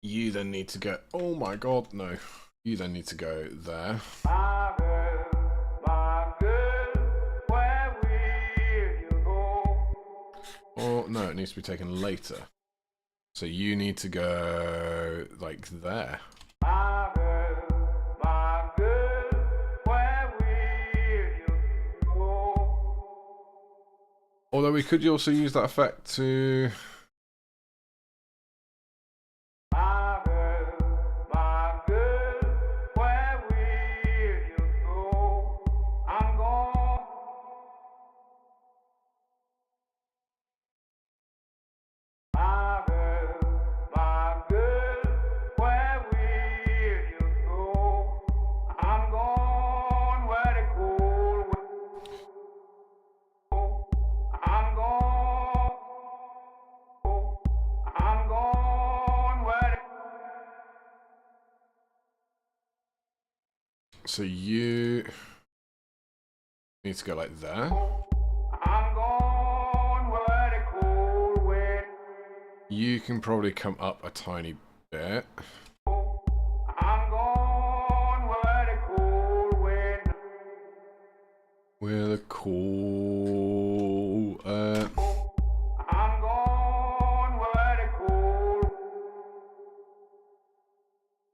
you then need to go. Oh my god, no. You then need to go there. My girl, where will you go? Or no, it needs to be taken later. So you need to go like there. My girl, where will you go? Although we could also use that effect to... My girl, where will you go? I'm gone. My girl, where will you go? I'm gone where the cold wind. I'm gone. I'm gone where the So you need to go like there. I'm gone where the cold wind. You can probably come up a tiny bit. I'm gone where the cold wind. With a cool... I'm gone where the cold.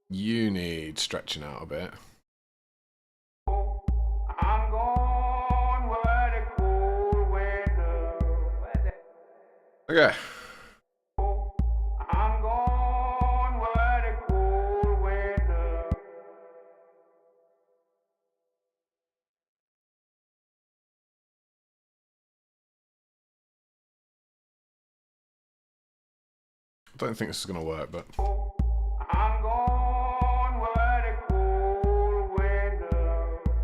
you need stretching out a bit. I'm gone where the cold wind. Okay. I'm gone where the cold wind. I don't think this is going to work, but... I'm gone where the cold wind.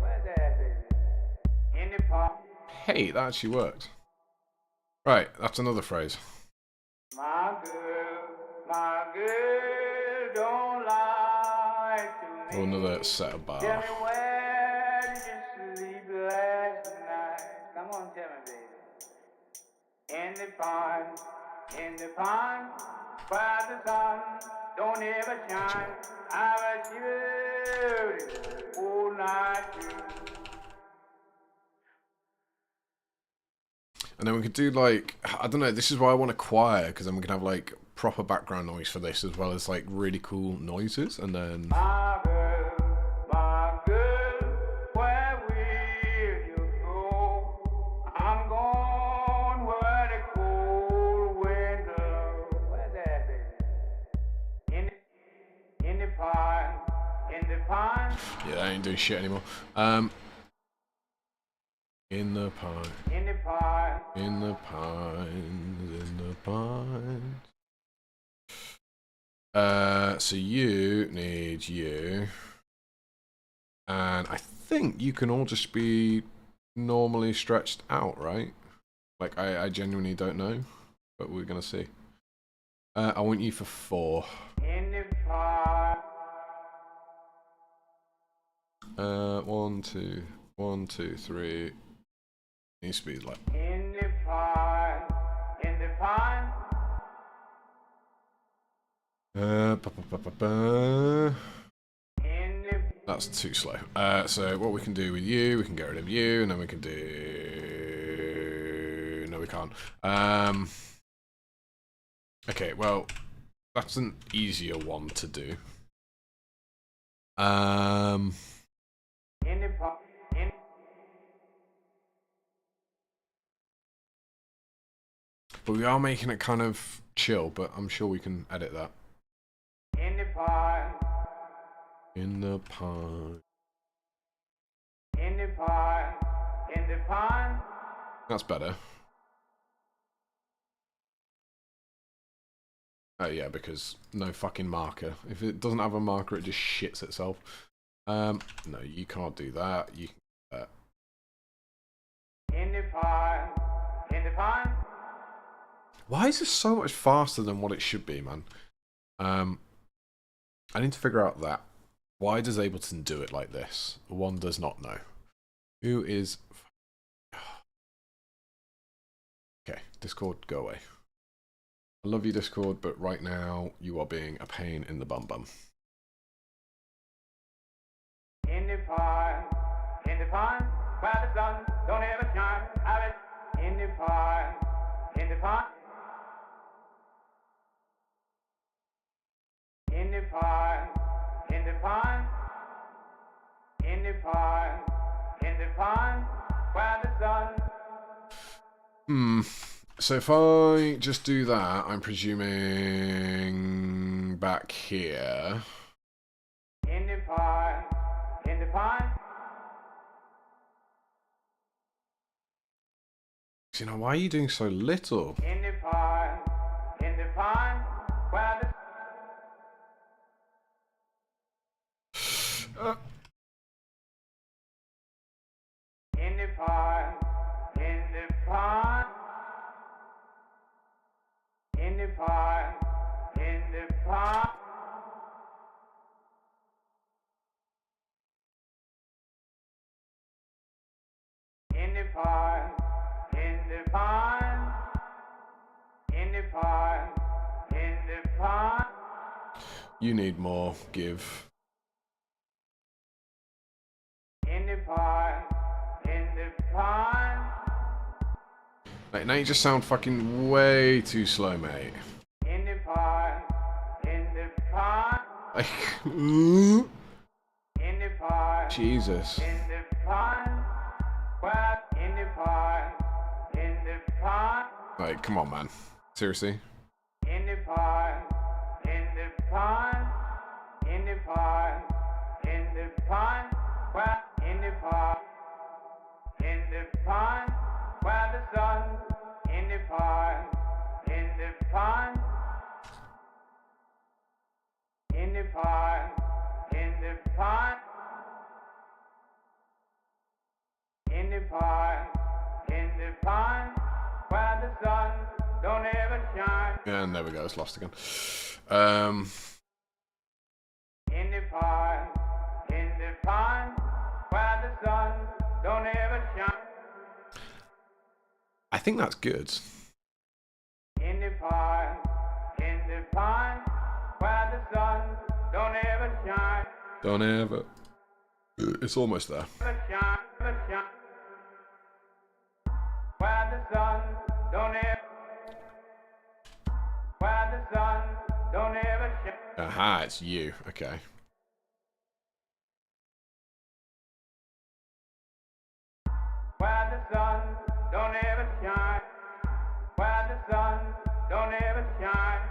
Where's that, baby? In the park. Hey, that actually worked. Right, that's another phrase. My girl don't lie to me. Or another set of Tell bar. me where did you sleep last night? Come on, tell me, baby. in the pond, where the sun don't ever shine. I was shivering all night through. And then we could do like, I don't know, this is why I want a choir, because then we can have like proper background noise for this as well as like really cool noises, and then... My girl, where will you go? I'm gone where the cold wind blows. Where's that, baby? In the pond, Yeah, I ain't doing shit anymore. In the pine. in the pond. In the pines, in the pines. So you need you. And I think you can all just be normally stretched out, right? Like, I genuinely don't know, but we're gonna see. I want you for 4. In the pond. 1, 2, 1, 2, 3. Needs to be like... In the pond. That's too slow. So what we can do with you, we can get rid of you, and then we can do... No, we can't. Okay, well, that's an easier one to do. In the pond. But we are making it kind of chill, but I'm sure we can edit that. In the pond. In the pond. In the pond. In the pond. That's better. Oh yeah, because no fucking marker. If it doesn't have a marker, it just shits itself. No, you can't do that. You can do that. In the pond. In the pond. Why is this so much faster than what it should be, man? I need to figure out that. Why does Ableton do it like this? One does not know. Who is... Okay, Discord, go away. I love you, Discord, but right now you are being a pain in the bum bum. In the pond, where the sun don't ever shine. I was in the pond, in the pond, in the pond, in the pond, in the pond, in the pond, where the sun. So if I just do that, I'm presuming back here. In the pond, in the pond. You know, why are you doing so little? In the pond, where the in the pond, in the pond, in the pond, in the pond, in the pond, in the pond, in the pond, in the pond. You need more give. In the pond, in the pond. Like, now you just sound fucking way too slow, mate. In the pond, in the pond. Like, In the pond, Jesus. in the pond. Well, in the pond, in the pond. Like, come on, man. Seriously? In the pond, in the pond, in the pond, in the pond. Well, in the pond, where the sun. In the pond, in the pond, in the pond, in the pond, in the pond, in the pond, where the sun don't ever shine. Yeah, and there we go. It's lost again. In the pond, where the sun don't ever shine. I think that's good. Don't ever. It's almost there. Where the sun don't ever, where the sun don't ever shine. Aha, it's you. Okay. Where the sun don't ever shine. Where the sun don't ever shine.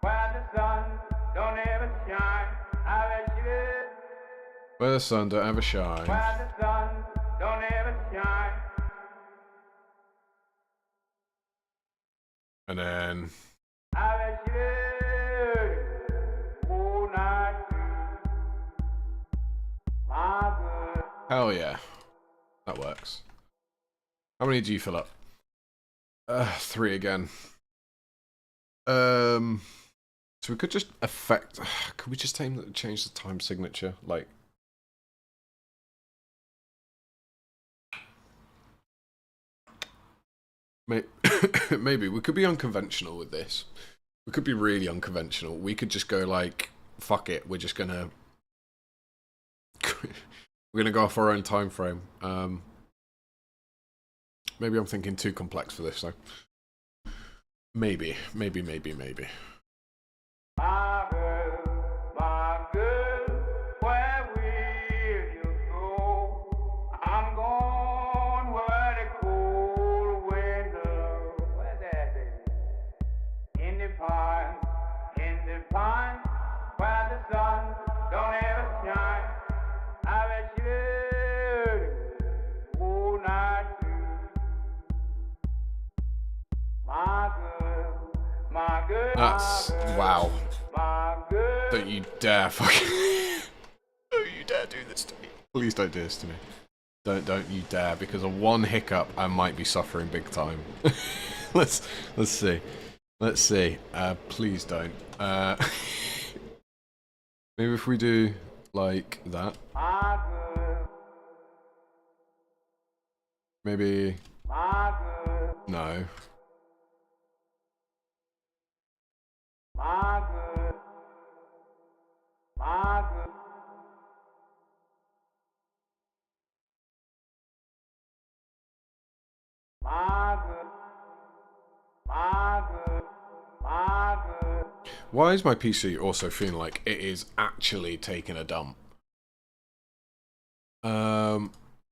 Where the sun don't ever shine. I bet you. Where the sun don't ever shine. Where the sun don't ever shine. And then. I bet you. Oh, not you. My good. Hell yeah. That works. How many do you fill up? 3 again. So we could just affect. Could we just change the time signature? Like. Maybe we could be unconventional with this. We could be really unconventional. We could just go like, fuck it. We're just gonna. We're gonna go off our own time frame. Maybe I'm thinking too complex for this though. Maybe. My girl, where will you go? I'm going where the cold wind blows. Where's that, baby? In the pines, where the sun don't ever shine. I bet you, oh, not you. My girl, That's wow. my girl. Don't you dare fucking. Don't you dare do this to me. Please don't do this to me. Don't you dare, because of one hiccup I might be suffering big time. let's see. Let's see. Please don't. Maybe if we do like that. My girl, Maybe my girl, no. my girl, my girl. My good, my good, my good. Why is my PC also feeling like it is actually taking a dump?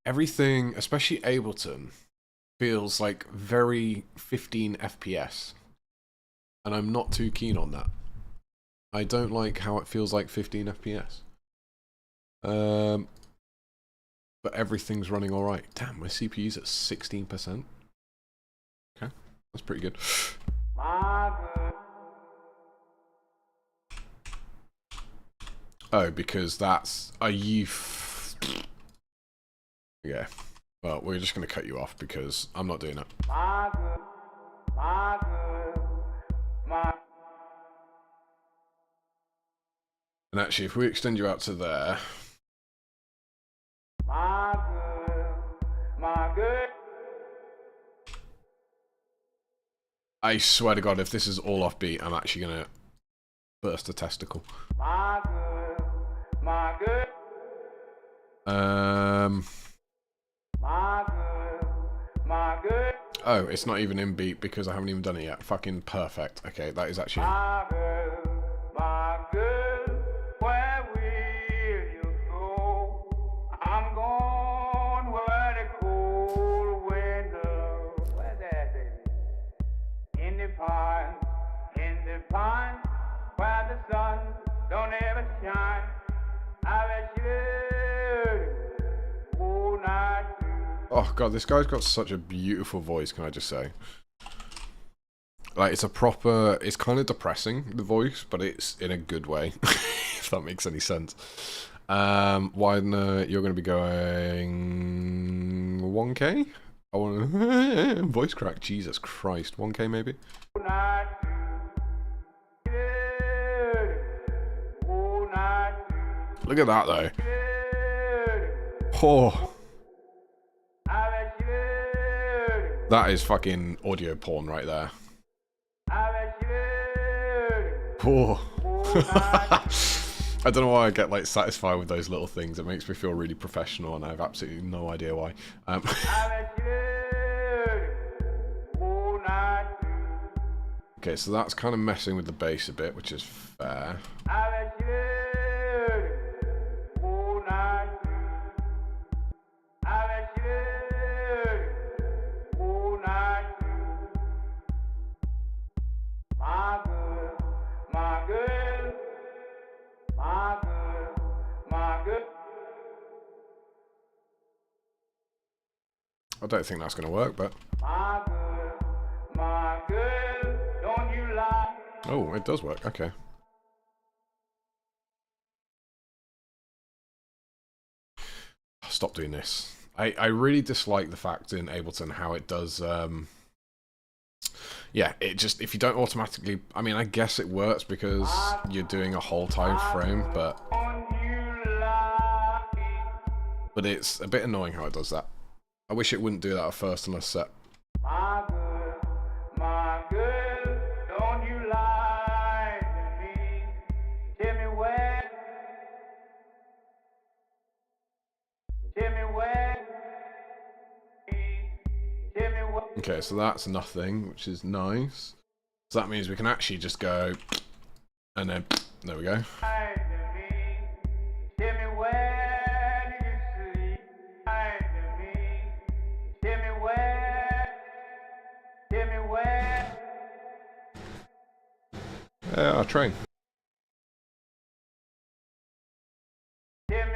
Everything, especially Ableton, feels like very 15 FPS. And I'm not too keen on that. I don't like how it feels like 15 FPS. But everything's running alright. Damn, my CPU's at 16%. Okay, that's pretty good. My good. Oh, because that's a yeah. Well, we're just going to cut you off because I'm not doing it. My good, my good, my. And actually, if we extend you out to there... My good, my good. I swear to God, if this is all off beat, I'm actually going to burst a testicle. My good, my good. My good, my good. Oh, it's not even in beat because I haven't even done it yet. Fucking perfect. Okay, that is actually... My girl, where will you go? I'm going where the cold wind blows. Where's that, baby? In the pines, where the sun don't ever shine. I bet you, oh, not you. Oh God, this guy's got such a beautiful voice, can I just say? Like, it's a proper... It's kind of depressing, the voice, but it's in a good way, if that makes any sense. Widener, you're going to be going... 1K? I want to... Voice crack, Jesus Christ. 1K maybe? Not you. Oh, not you. Look at that, though. Oh, That is fucking audio porn right there. Oh. I don't know why I get like satisfied with those little things. It makes me feel really professional, and I have absolutely no idea why. Okay, so that's kind of messing with the bass a bit, which is fair. I don't think that's going to work, but... Oh, it does work. Okay. Stop doing this. I really dislike the fact in Ableton how it does... yeah, it just... If you don't automatically... I mean, I guess it works because you're doing a whole time frame, but... But it's a bit annoying how it does that. I wish it wouldn't do that at first on a set. My girl, don't you lie to me. Tell me where. Okay, so that's nothing, which is nice. So that means we can actually just go, and then, there we go. Our train. Tell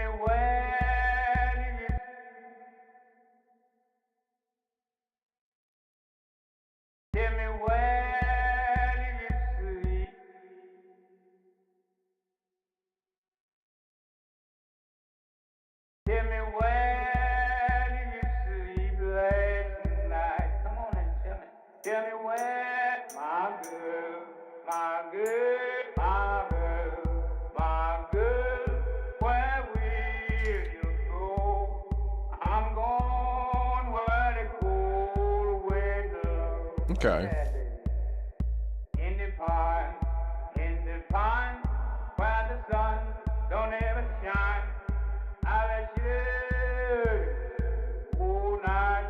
me where, my girl, where will you go? I'm going where the cold wind blows. Okay. In the pine, where the sun don't ever shine. I let you all night.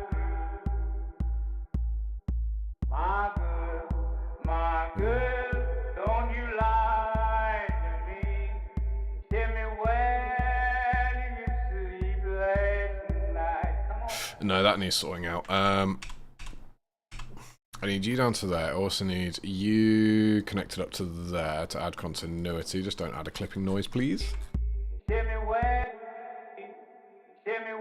My girl, don't you lie to me. Tell me where do you sleep last night? Come on. No, that needs sorting out. I need you down to there. I also need you connected up to there to add continuity. Just don't add a clipping noise, please. Tell me where.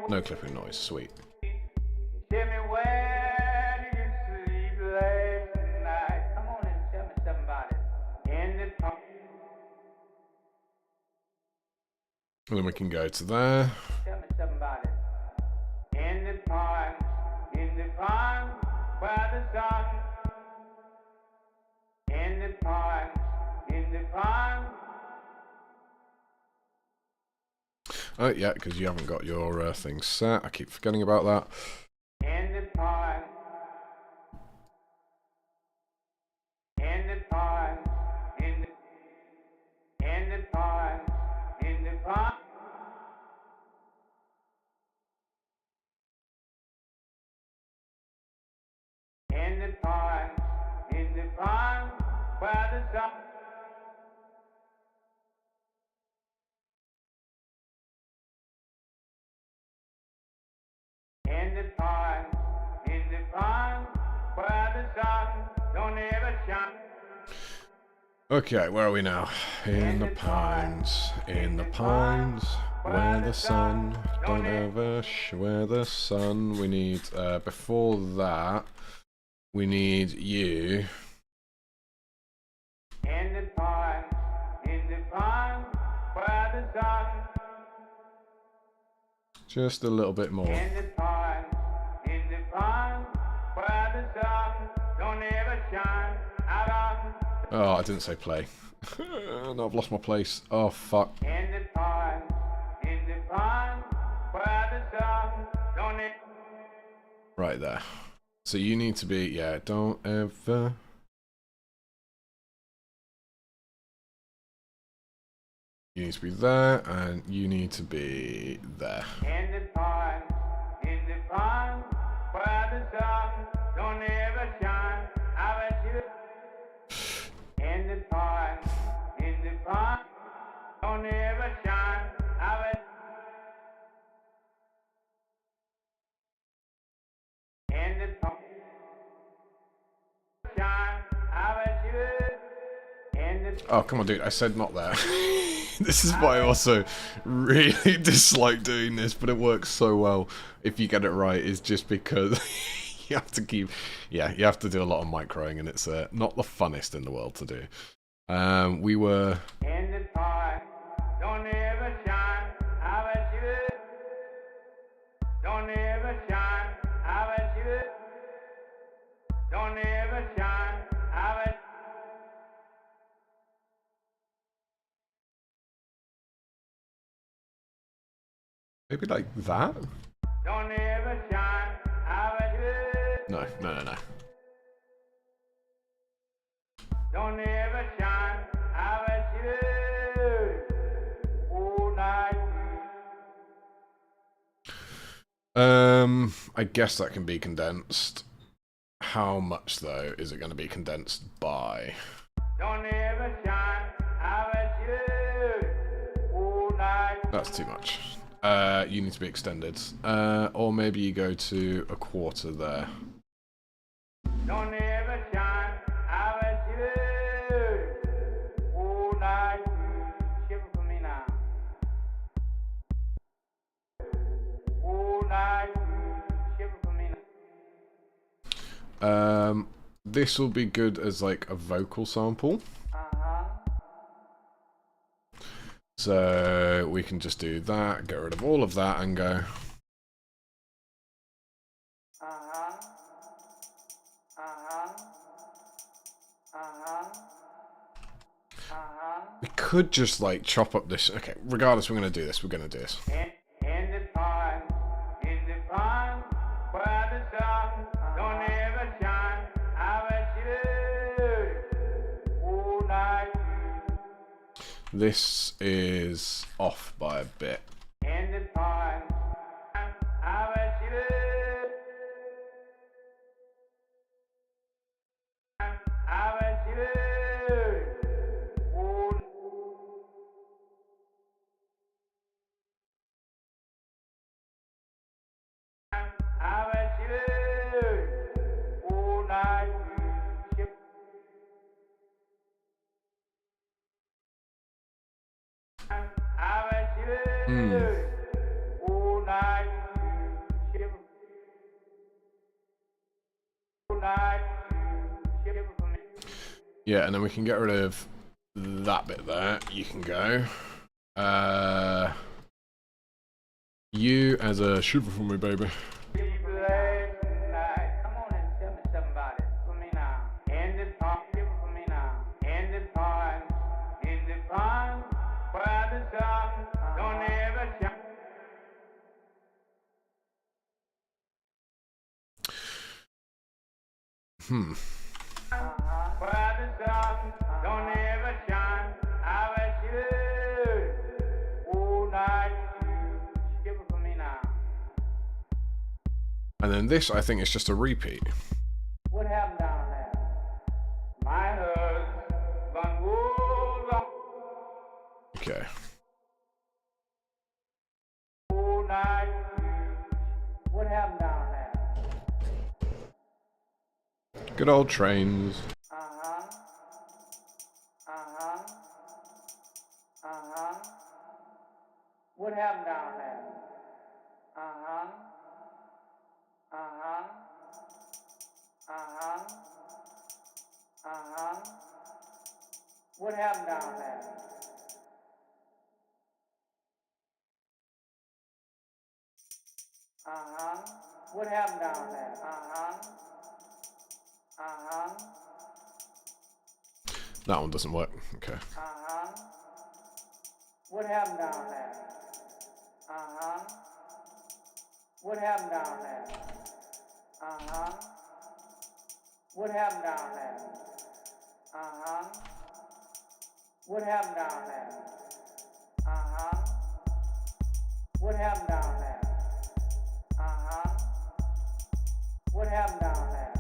No clipping noise. Sweet. Tell me where do you sleep last night? Come on and tell me something about it. In the pine. And then we can go to there. Tell me something about it. In the pine, where the sun. In the pine. Oh, yeah, because you haven't got your thing set. I keep forgetting about that. In the pine. In the pine. In the pine. In the pine. In the pine, where the sun. In the pine, where the sun don't ever shine. Okay, where are we now? In the pines, where the sun don't ever where the sun. We need, before that, we need you. In the pine, where the sun. Just a little bit more. In the pine, where the sun don't ever shine. Oh, I didn't say play. No, I've lost my place. Oh, fuck. In the pine, where the sun don't ever. Right there. So you need to be, yeah, don't ever. You need to be there, and you need to be there. In the pond, where the sun don't ever shine, I bet you. In the pond, don't ever shine, I bet. In the pond, shine, I bet you. In the Oh, come on, dude. I said not there. This is why I also really dislike doing this, but it works so well if you get it right, is just because you have to keep... Yeah, you have to do a lot of microing, and it's not the funnest in the world to do. We were... In the pond, don't ever shine, I bet you. Don't ever shine, I bet you. Don't ever shine, I bet. Maybe like that? Don't ever shine, I bet you. No, no, no, no. Don't ever shine, I bet you. All night. I guess that can be condensed. How much, though, is it going to be condensed by? Don't ever shine, I bet you. All night. That's too much. You need to be extended. Or maybe you go to a quarter there. Don't ever shine, I bet you. All night. Shiver for me now. All night. Shiver for me now. This will be good as like a vocal sample. So we can just do that, get rid of all of that, and go. We could just like chop up this. Okay, regardless, we're gonna do this. We're gonna do this. In the pond, where the sun don't ever shine, I bet you. All night. This is off by a bit. In the pond, I bet you. I bet you. All I bet you. All night. I bet you. All night. All night. Shiver for me. Yeah, and then we can get rid of that bit there. You can go. You as a shiver for me, baby. Sleep late night. Come on and tell me something about it. For me now. In the pond, shiver for me now. In the pond, where the sun don't ever shine. Where the sun don't ever shine, I bet you. All night, shiver for me now. And then this, I think, is just a repeat. What happened down there? My husband was on. Okay. All night, what happened down there? Good old trains. What happened down there? What happened down there? What happened down there? That one doesn't work. Okay. What happened down there? What happened down there? What happened down there? Uh-huh. What happened down there? Uh-huh. What happened down there? Uh-huh. What happened down there?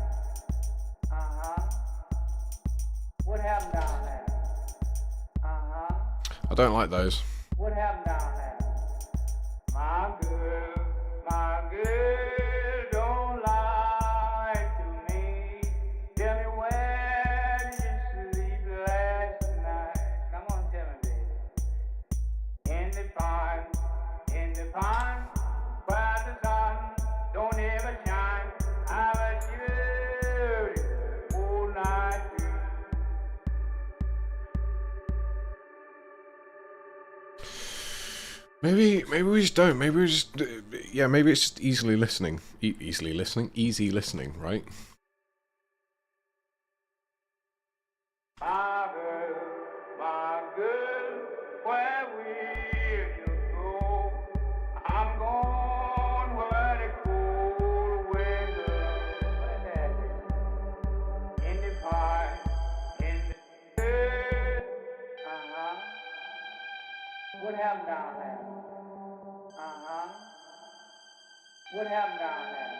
Uh-huh. What happened down there? Uh-huh. I don't like those. What happened down there? My girl don't lie to me. Tell me where did you sleep last night? Come on, tell me, baby. In the pond, where the sun don't ever shine. I was you all night through. Maybe we just don't. Maybe we just yeah. Maybe it's just easily listening. Easy listening, right? My girl, where will you go? I'm gone where the cold weather. Where's that? In the park, in the uh-huh. What happened down there? Uh-huh. What happened down there?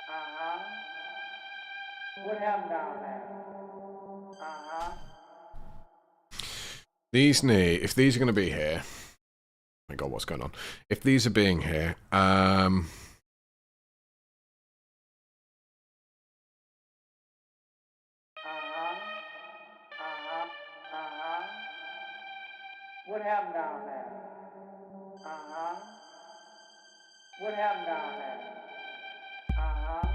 Uh-huh. What happened down there? Uh-huh. These need, if these are going to be here, oh my God, what's going on? If these are being here, Uh-huh. What happened down there? Uh-huh. What happened down there? Uh-huh.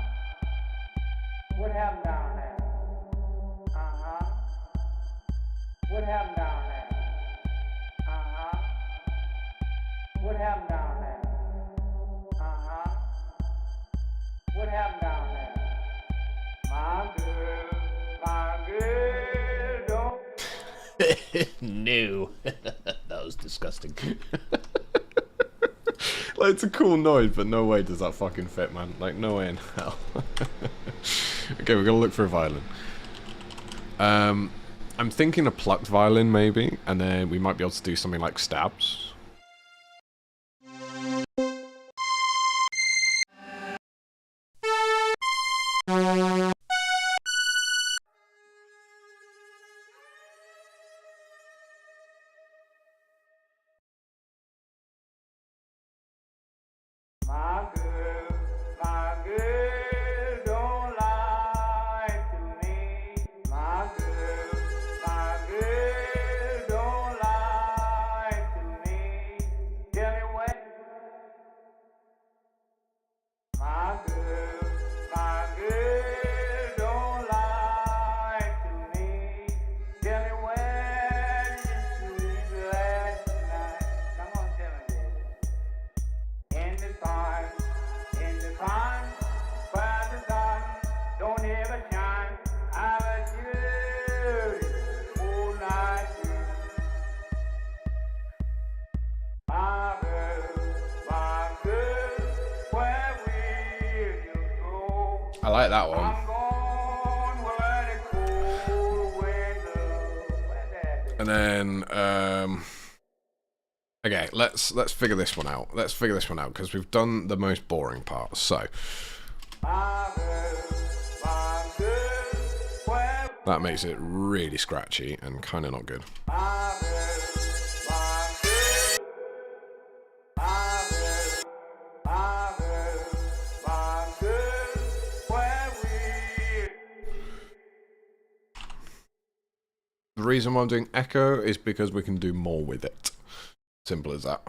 What happened down there? Uh-huh. What happened down there? Uh-huh. What happened down there? Uh-huh. What happened down there? My girl, don't. No. That was disgusting. Like, it's a cool noise, but no way does that fucking fit, man. Like, no way in hell. Okay, we're gonna look for a violin. I'm thinking a plucked violin, maybe, and then we might be able to do something like stabs. My girl, don't lie to me. My girl, don't lie to me. Tell me where. My girl, don't lie to me. Tell me where did you sleep last night? Come on, tell me, baby. In the pond, where the sun don't ever shine. I was you all night through. My girl, where will you go? I like that one. I'm gone where the cold weather. Where's that? And then, okay, let's figure this one out. Let's figure this one out, because we've done the most boring part. So, that makes it really scratchy and kind of not good. The reason why I'm doing echo is because we can do more with it. Simple as that.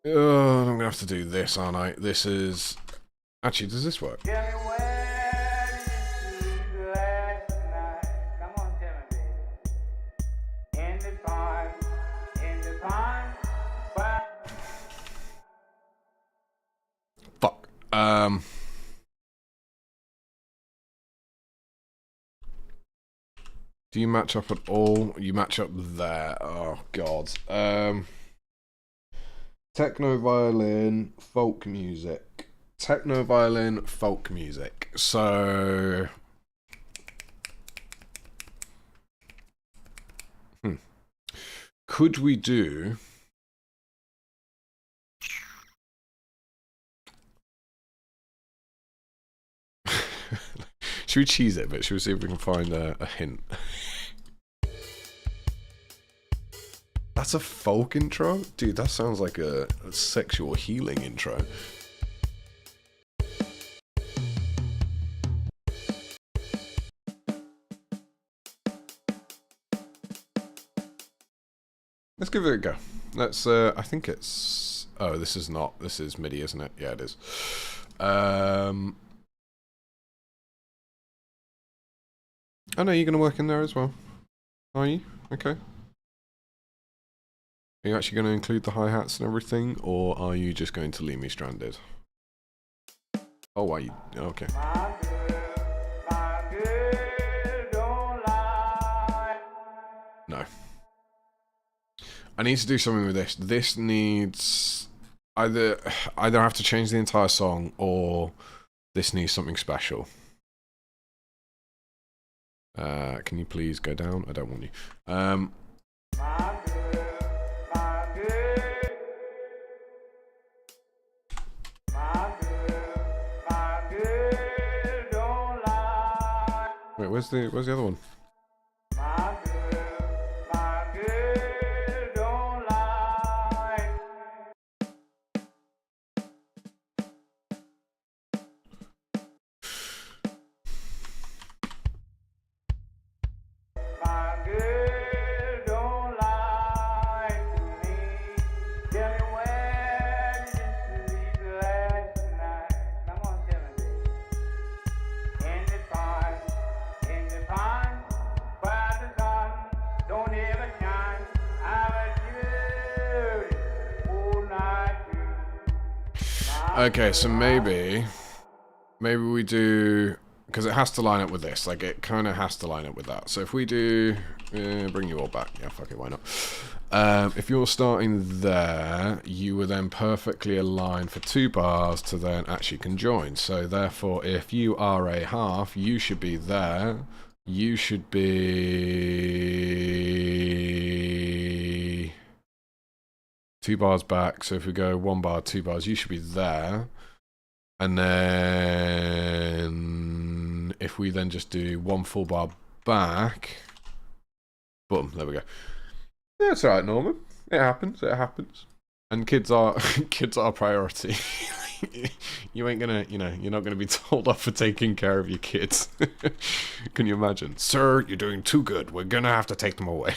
Oh, I'm gonna have to do this, aren't I? This is... Actually, does this work? Tell me where did you sleep last night? Come on, tell me, baby. In the pond, where... Fuck. Do you match up at all? You match up there. Oh god. Techno violin, folk music. Techno violin, folk music. So could we do should we cheese it, but should we see if we can find a hint? That's a folk intro? Dude, that sounds like a sexual healing intro. Let's give it a go. Let's, I think it's... Oh, this is not. This is MIDI, isn't it? Yeah, it is. Oh no, you're going to work in there as well. Are you? Okay. Are you actually going to include the hi-hats and everything, or are you just going to leave me stranded? Oh, why you... Okay. No. I need to do something with this. This needs... Either have to change the entire song, or this needs something special. Can you please go down? I don't want you. Wait, where's the other one? Okay, so maybe we do, because it has to line up with this. Like, it kind of has to line up with that. So if we do, bring you all back. Yeah, fuck it, why not? If you're starting there, you were then perfectly aligned for 2 bars to then actually conjoin. So therefore, if you are a half, you should be there. You should be 2 bars back. So if we go 1 bar, 2 bars, you should be there. And then if we then just do 1 full bar back, boom, there we go. Yeah, it's alright, Norman. It happens, it happens. And kids are a priority. You ain't gonna, you know, you're not gonna be told off for taking care of your kids. Can you imagine? Sir, you're doing too good. We're gonna have to take them away.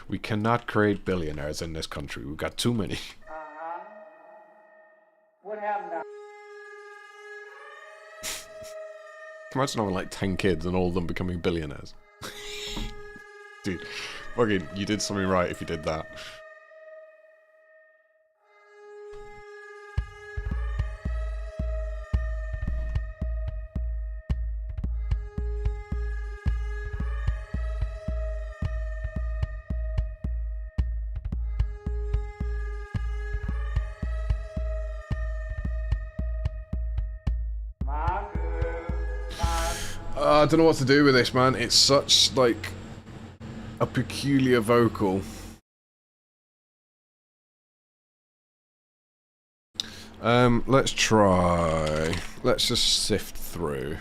We cannot create billionaires in this country. We've got too many. What happened now? Imagine having like 10 kids and all of them becoming billionaires. Dude, fucking, you did something right if you did that. I don't know what to do with this, man. It's such, like, a peculiar vocal. Let's try. Let's just sift through.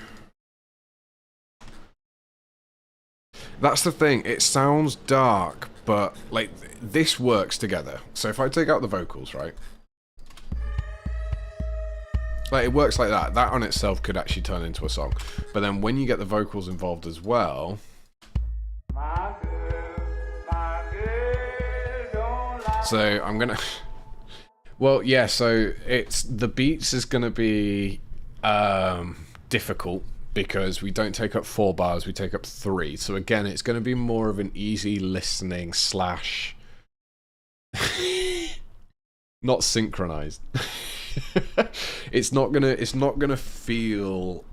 That's the thing. It sounds dark, but, like, this works together. So if I take out the vocals, right? Like, it works like that. That on itself could actually turn into a song. But then when you get the vocals involved as well... So, I'm gonna... Well, yeah, so it's... The beats is gonna be difficult because we don't take up 4 bars, we take up 3. So again, it's gonna be more of an easy listening slash... not synchronized. It's not gonna feel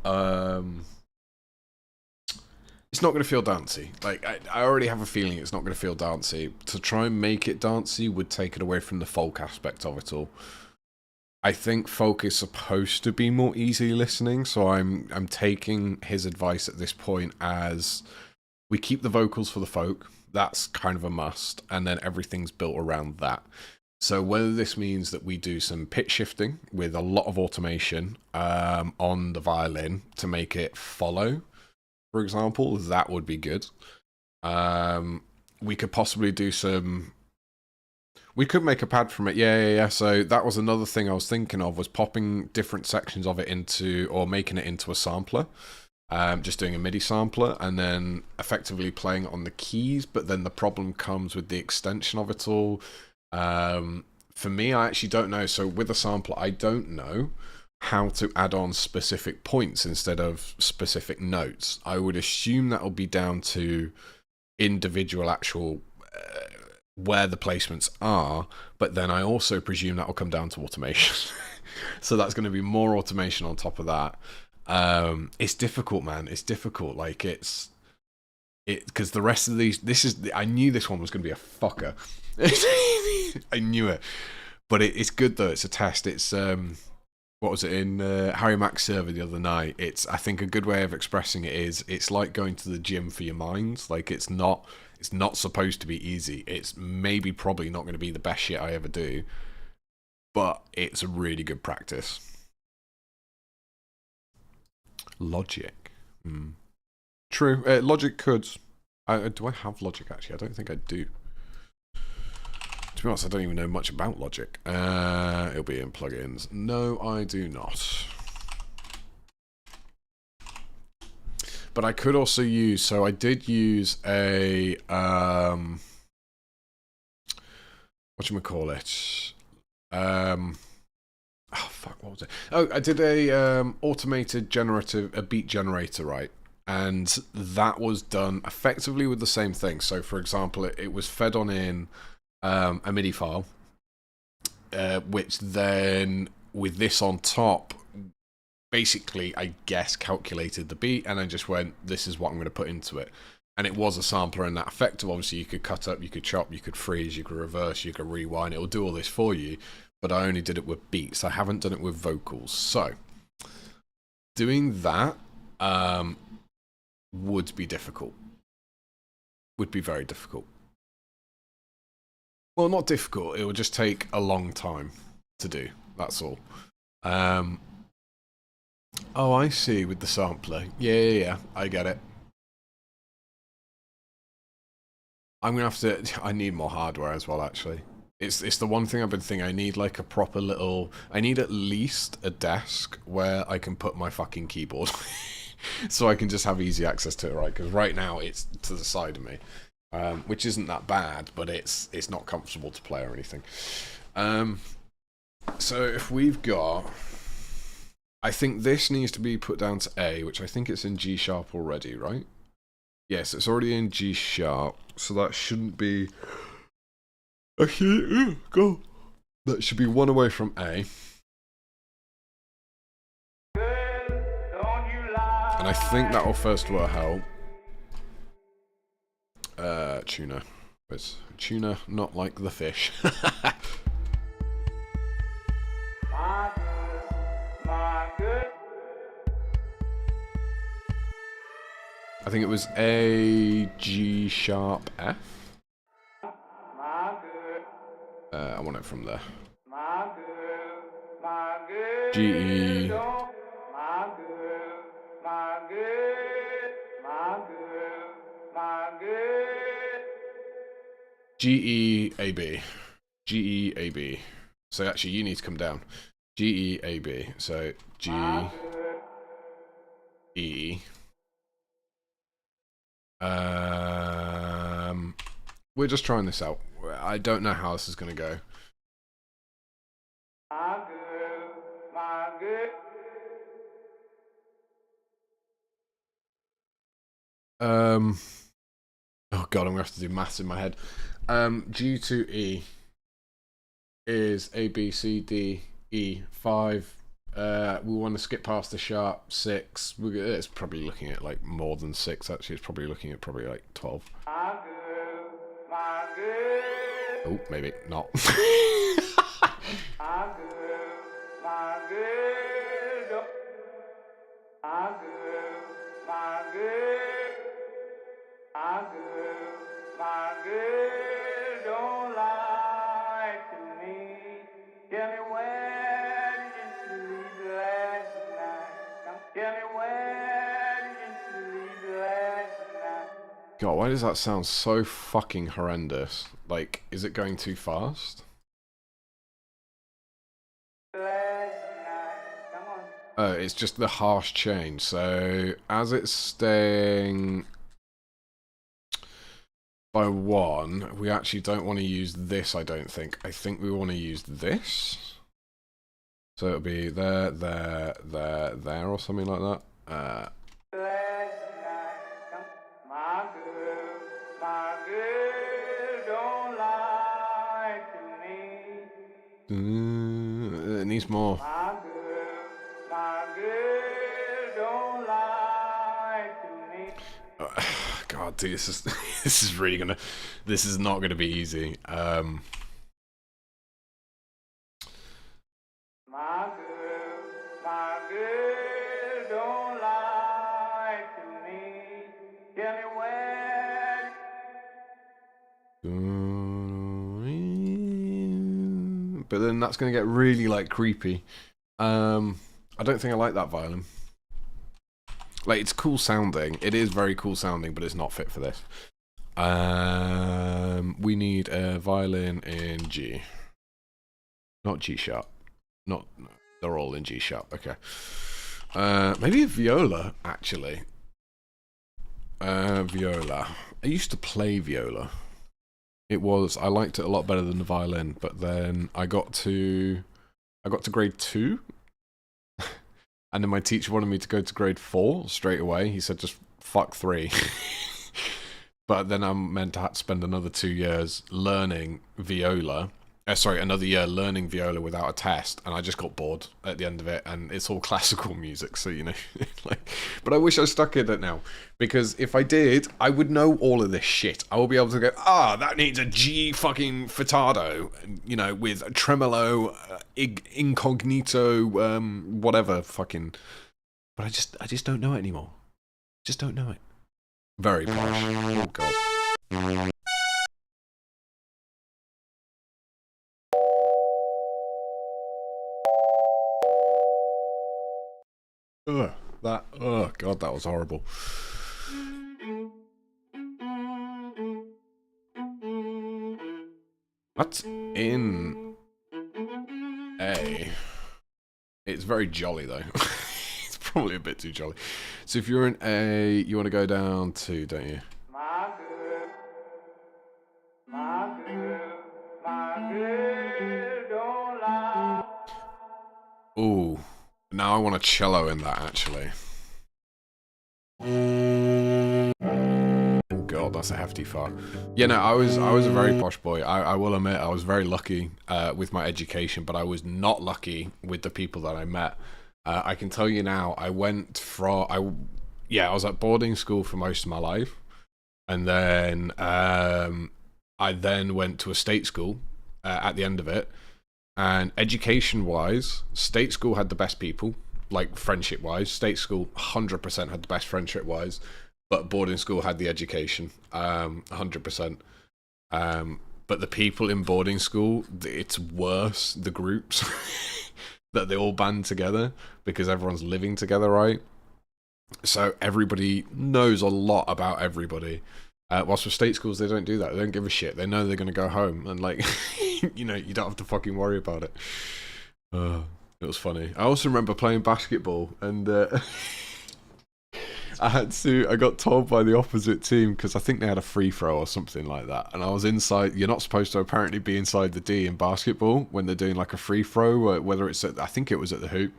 it's not going to feel dancey. Like, I already have a feeling it's not going to feel dancey. To try and make it dancey would take it away from the folk aspect of it all. I think folk is supposed to be more easy listening, so I'm taking his advice at this point as we keep the vocals for the folk. That's kind of a must, and then everything's built around that. So whether this means that we do some pitch shifting with a lot of automation on the violin to make it follow, for example, that would be good. We could possibly do some... We could make a pad from it, yeah. So that was another thing I was thinking of, was popping different sections of it into, or making it into a sampler. Just doing a MIDI sampler and then effectively playing it on the keys, but then the problem comes with the extension of it all. For me, I actually don't know. So with a sampler, I don't know how to add on specific points instead of specific notes. I would assume that will be down to individual actual where the placements are, but then I also presume that will come down to automation. So that's going to be more automation on top of that. It's difficult, man. It's difficult. Like, because the rest of these, I knew this one was going to be a fucker. I knew it, but it's good though. It's a test. It's what was it in Harry Mack's server the other night? It's, I think, a good way of expressing it is, it's like going to the gym for your mind. Like, it's not supposed to be easy. It's probably not going to be the best shit I ever do, but it's a really good practice. Logic. True. Logic could. Do I have Logic, actually? I don't think I do. To be honest, I don't even know much about Logic. It'll be in plugins. No, I do not. But I could also use... So I did use a... whatchamacallit? Oh, fuck, what was it? Oh, I did a automated a beat generator, right? And that was done effectively with the same thing. So, for example, it was fed on in a MIDI file, which then, with this on top, basically, I guess, calculated the beat, and I just went, this is what I'm going to put into it. And it was a sampler in that effect. Obviously, you could cut up, you could chop, you could freeze, you could reverse, you could rewind. It will do all this for you. But I only did it with beats. I haven't done it with vocals. So, doing that would be difficult. Would be very difficult. Well, not difficult. It would just take a long time to do. That's all. Oh, I see, with the sampler. Yeah. I get it. I'm going to have to... I need more hardware as well, actually. It's the one thing I've been thinking. I need like a proper little... I need at least a desk where I can put my fucking keyboard. So I can just have easy access to it, right? Because right now it's to the side of me. Which isn't that bad, but it's not comfortable to play or anything. So if we've got... I think this needs to be put down to A, which I think it's in G sharp already, right? Yes, it's already in G sharp. So that shouldn't be... Actually, go. That should be one away from A. And I think that will first of all help. Tuna. It's tuna, not like the fish. I think it was A, G sharp, F. I want it from there. G, E. G, E, A, B. G, E, A, B. So actually, you need to come down. G, E, A, B. So G, E. We're just trying this out. I don't know how this is going to go. Oh god, I'm gonna have to do maths in my head. G to E is A B C D E 5 We want to skip past the sharp 6. It's probably looking at like more than 6 actually. It's probably looking at probably like 12. My girl, Oh, maybe not. my girl, my girl, my girl, my girl, my girl, my girl don't lie to me. Tell me where did you sleep last night? Tell me where did you sleep last night? God, why does that sound so fucking horrendous? Like, is it going too fast? Oh, it's just the harsh change. So, as it's staying by 1, we actually don't want to use this, I don't think. I think we want to use this. So it'll be there, there, there, there, or something like that. It needs more. God, dude, this is really gonna. This is not gonna be easy. My girl, don't lie to me. Tell me where. But then that's gonna get really like creepy. I don't think I like that violin. Like, it's cool sounding. It is very cool sounding, but it's not fit for this. We need a violin in G. Not G sharp. Not. They're all in G sharp. Okay. Maybe a viola, actually. Viola. I used to play viola. I liked it a lot better than the violin, but then I got to grade 2. And then my teacher wanted me to go to grade 4 straight away. He said, just fuck 3. But then I'm meant to have to spend another 2 years learning viola. Another year learning viola without a test. And I just got bored at the end of it. And it's all classical music, so, you know. But I wish I stuck in it now. Because if I did, I would know all of this shit. I will be able to go, that needs a G fucking furtado. You know, with a tremolo, incognito, whatever fucking. But I just don't know it anymore. Just don't know it. Very posh. Oh, God. Oh God, that was horrible. That's in A. It's very jolly though. It's probably a bit too jolly. So if you're in A, you want to go down to, don't you? My girl, my girl, my girl, don't lie. Ooh, now I want a cello in that actually. Oh God, that's a hefty fart. Yeah, no, I was a very posh boy. I will admit I was very lucky with my education, but I was not lucky with the people that I met. I can tell you now, I was at boarding school for most of my life, and then I then went to a state school at the end of it. And education-wise, state school had the best people, like friendship-wise. State school 100% had the best friendship-wise, but boarding school had the education, 100%. But the people in boarding school, it's worse, the groups, that they all band together because everyone's living together, right? So everybody knows a lot about everybody. Whilst with state schools, they don't do that. They don't give a shit. They know they're going to go home and, like, you know, you don't have to fucking worry about it. It was funny. I also remember playing basketball and I got told by the opposite team because I think they had a free throw or something like that. And I was inside. You're not supposed to apparently be inside the D in basketball when they're doing like a free throw, whether it's I think it was at the hoop.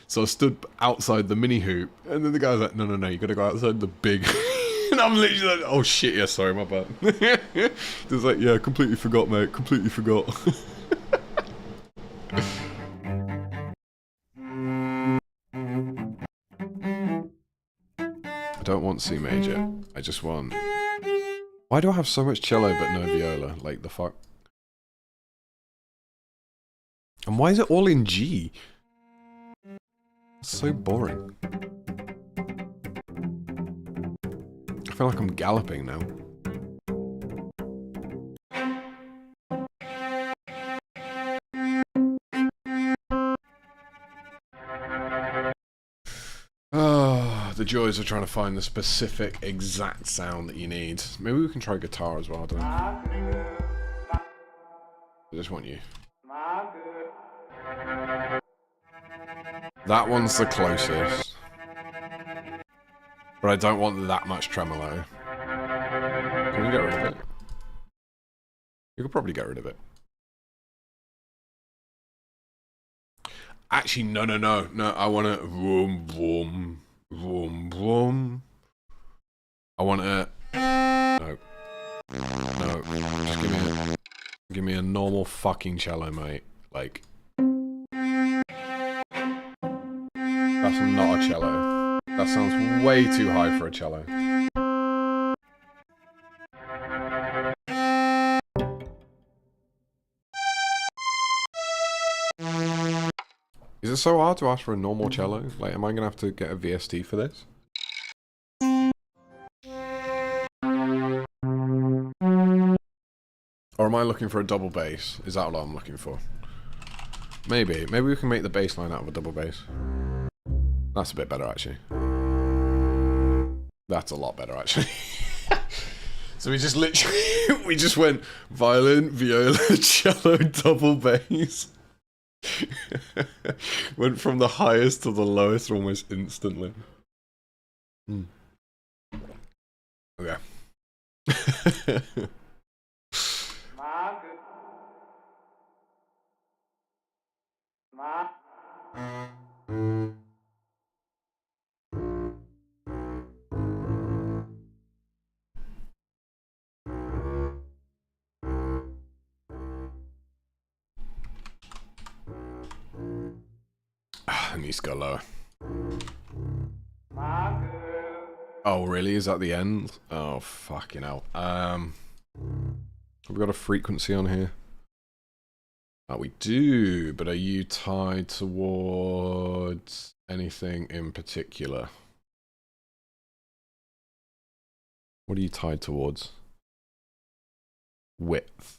So I stood outside the mini hoop and then the guy was like, no, you got to go outside the big. And I'm literally like, oh shit, yeah, sorry, my bad. He was like, yeah, completely forgot, mate, completely forgot. don't want C major. I just want... Why do I have so much cello but no viola? Like, the fuck? And why is it all in G? It's so boring. I feel like I'm galloping now. Oh, the joys of trying to find the specific exact sound that you need. Maybe we can try guitar as well, I don't know. I just want you. That one's the closest. But I don't want that much tremolo. Can we get rid of it? You could probably get rid of it. Actually, no. No, I want to... Vroom, vroom, vroom, vroom. I want to... No. No. Just give me a normal fucking cello, mate. Like... That's not a cello. That sounds way too high for a cello. Is it so hard to ask for a normal cello? Like, am I gonna have to get a VST for this? Or am I looking for a double bass? Is that what I'm looking for? Maybe. Maybe we can make the bass line out of a double bass. That's a bit better, actually. That's a lot better, actually. So we just literally... we just went violin, viola, cello, double bass. Went from the highest to the lowest almost instantly. Okay. It needs to go lower. Oh, really? Is that the end? Oh, fucking hell. Have we got a frequency on here? Oh, we do, but are you tied towards anything in particular? What are you tied towards? Width.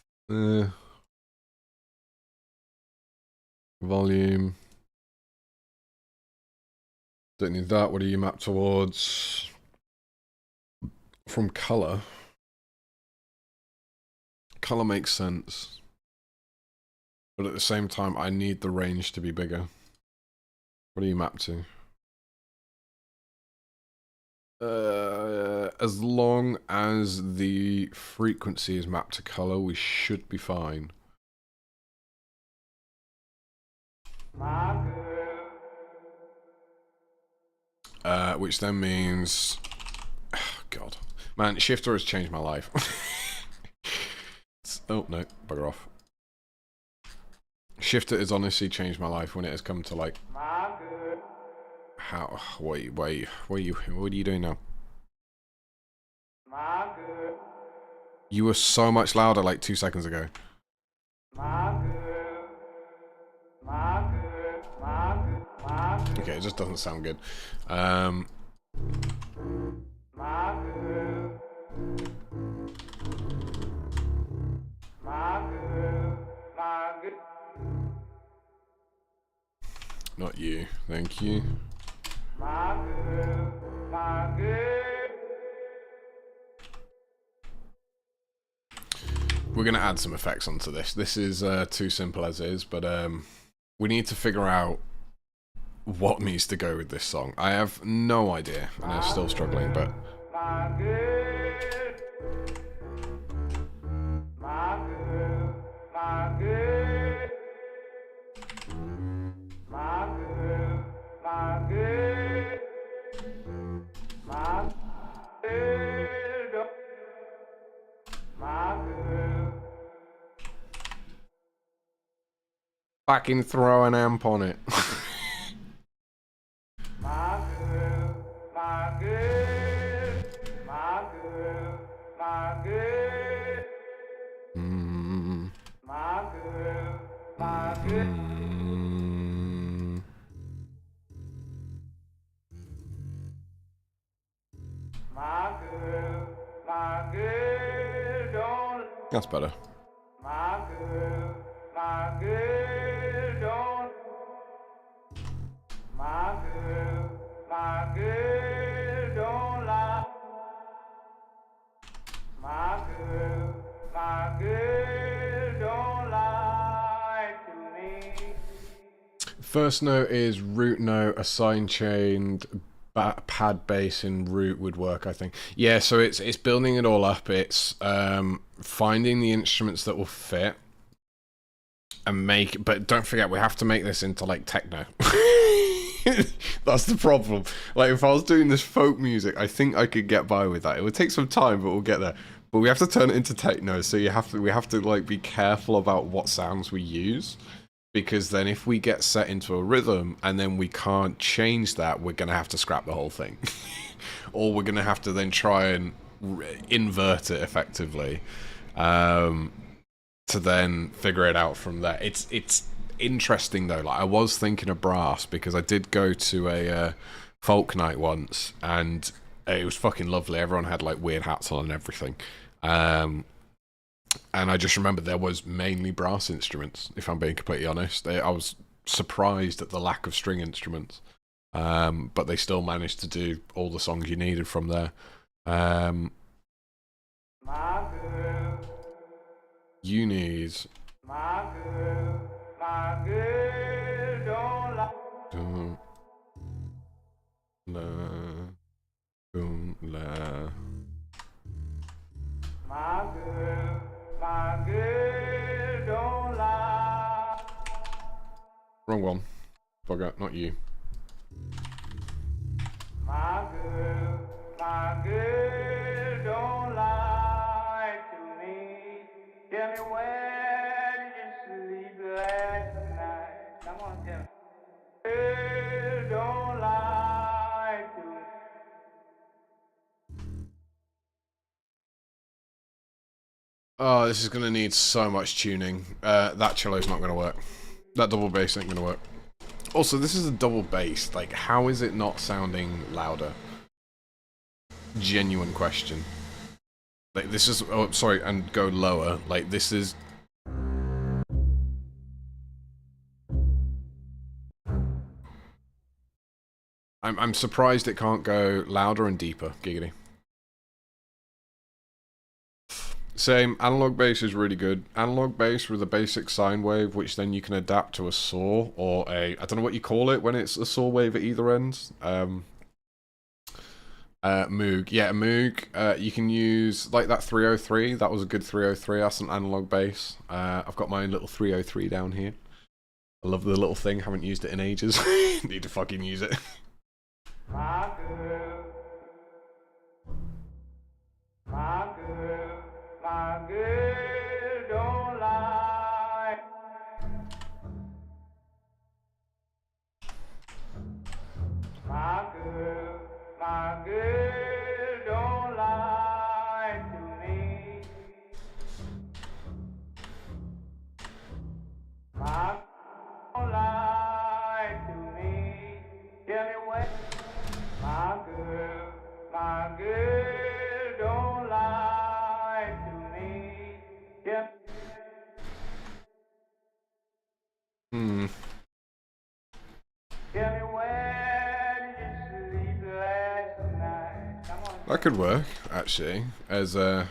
Volume. Don't need that. What are you mapped towards? From color. Color makes sense. But at the same time, I need the range to be bigger. What are you mapped to? As long as the frequency is mapped to color, we should be fine. Which then means... Oh, God. Man, Shifter has changed my life. Oh, no. Bugger off. Shifter has honestly changed my life when it has come to, like... How... Wait. What are you doing now? You were so much louder like 2 seconds ago. Okay, it just doesn't sound good. Not you, thank you. We're gonna add some effects onto this. This is too simple as is, but we need to figure out what needs to go with this song. I have no idea, and I'm still struggling, but... Fucking throw an amp on it. Mm, My girl, don't. that's better. My girl, don't. My girl, don't lie. My girl, don't lie to me. First note is root note, a sign chained pad bass in root would work, I think. Yeah, so it's building it all up. It's finding the instruments that will fit and make. But don't forget, we have to make this into like techno. That's the problem. Like if I was doing this folk music, I think I could get by with that. It would take some time, but we'll get there. But we have to turn it into techno, so we have to like be careful about what sounds we use. Because then if we get set into a rhythm and then we can't change that, we're going to have to scrap the whole thing. Or we're going to have to then try and invert it effectively to then figure it out from there. It's interesting though. Like I was thinking of brass because I did go to a folk night once and it was fucking lovely. Everyone had like weird hats on and everything. And I just remember there was mainly brass instruments, if I'm being completely honest. I was surprised at the lack of string instruments. But they still managed to do all the songs you needed from there. You need... My girl, don't lie. Don't lie. Don't lie. My girl, don't lie. Wrong one. Bugger, not you. My girl, don't lie to me. Tell me where did you sleep last night? Come on, tell me. Girl, don't lie to me. Oh, this is going to need so much tuning. That cello's not going to work. That double bass ain't going to work. Also, this is a double bass. Like, how is it not sounding louder? Genuine question. Like, this is... Oh, sorry, and go lower. Like, this is... I'm surprised it can't go louder and deeper, giggity. Same, analog bass is really good. Analog bass with a basic sine wave, which then you can adapt to a saw, or a... I don't know what you call it when it's a saw wave at either end. Moog. Yeah, Moog. You can use, like that 303. That was a good 303. That's an analog bass. I've got my own little 303 down here. I love the little thing. Haven't used it in ages. Need to fucking use it. My girl, my girl, my girl, don't lie. My girl, don't lie to me. My don't lie to me. Tell me what. My girl, don't lie to me. Tell Tell me where did you sleep last night? Come on. That could work, actually, as a...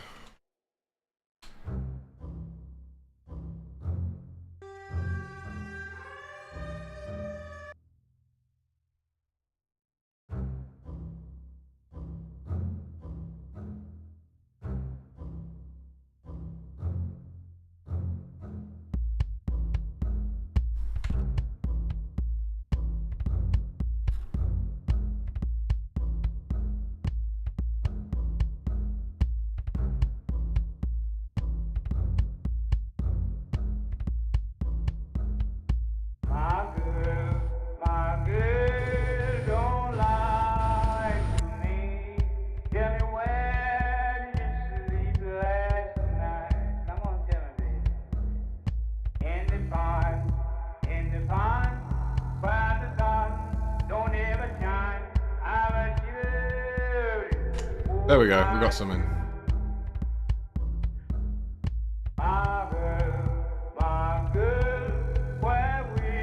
There we go. We got something.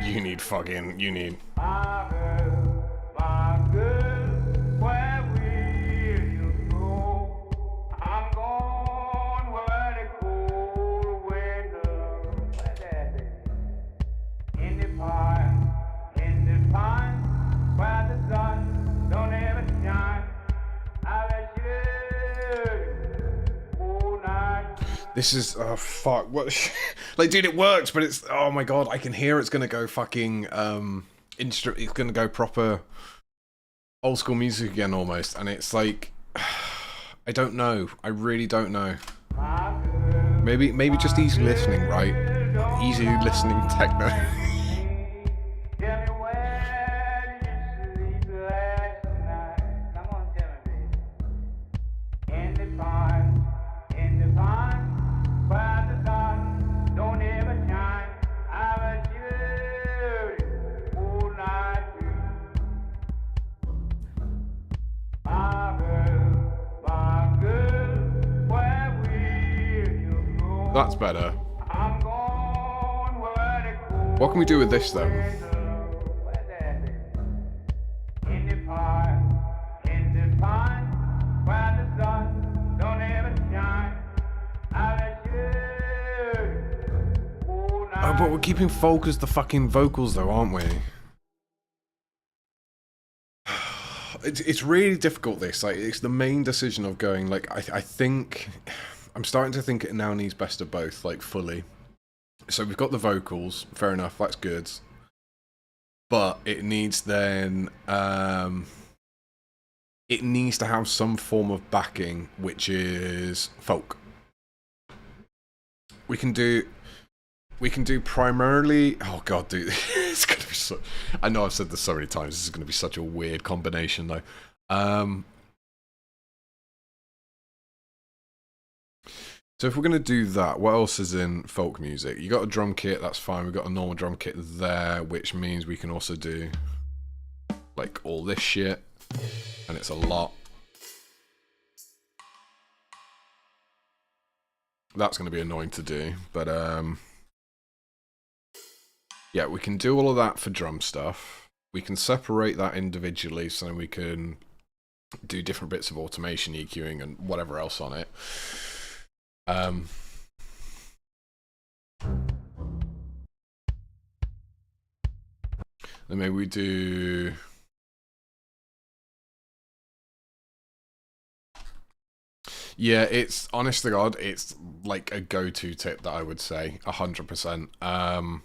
You need fucking. You need. This is fuck what like dude it works but it's oh my god I can hear it's gonna go fucking it's gonna go proper old school music again almost and it's like I don't know, I really don't know. Maybe just easy listening, right? Easy listening techno. That's better. What can we do with this though? Oh, but we're keeping folk as the fucking vocals though, aren't we? It's really difficult this, like, it's the main decision of going, like, I think, I'm starting to think it now needs best of both, like, fully. So we've got the vocals, fair enough, that's good. But it needs then, it needs to have some form of backing, which is folk. We can do primarily, oh god dude, it's gonna be so, I know I've said this so many times, this is gonna be such a weird combination though. So if we're gonna do that, what else is in folk music? You got a drum kit, that's fine, we've got a normal drum kit there, which means we can also do like all this shit, and it's a lot. That's gonna be annoying to do, but yeah, we can do all of that for drum stuff. We can separate that individually so we can do different bits of automation, EQing, and whatever else on it. And maybe we do... Yeah, it's, honest to God, it's like a go-to tip that I would say, 100%.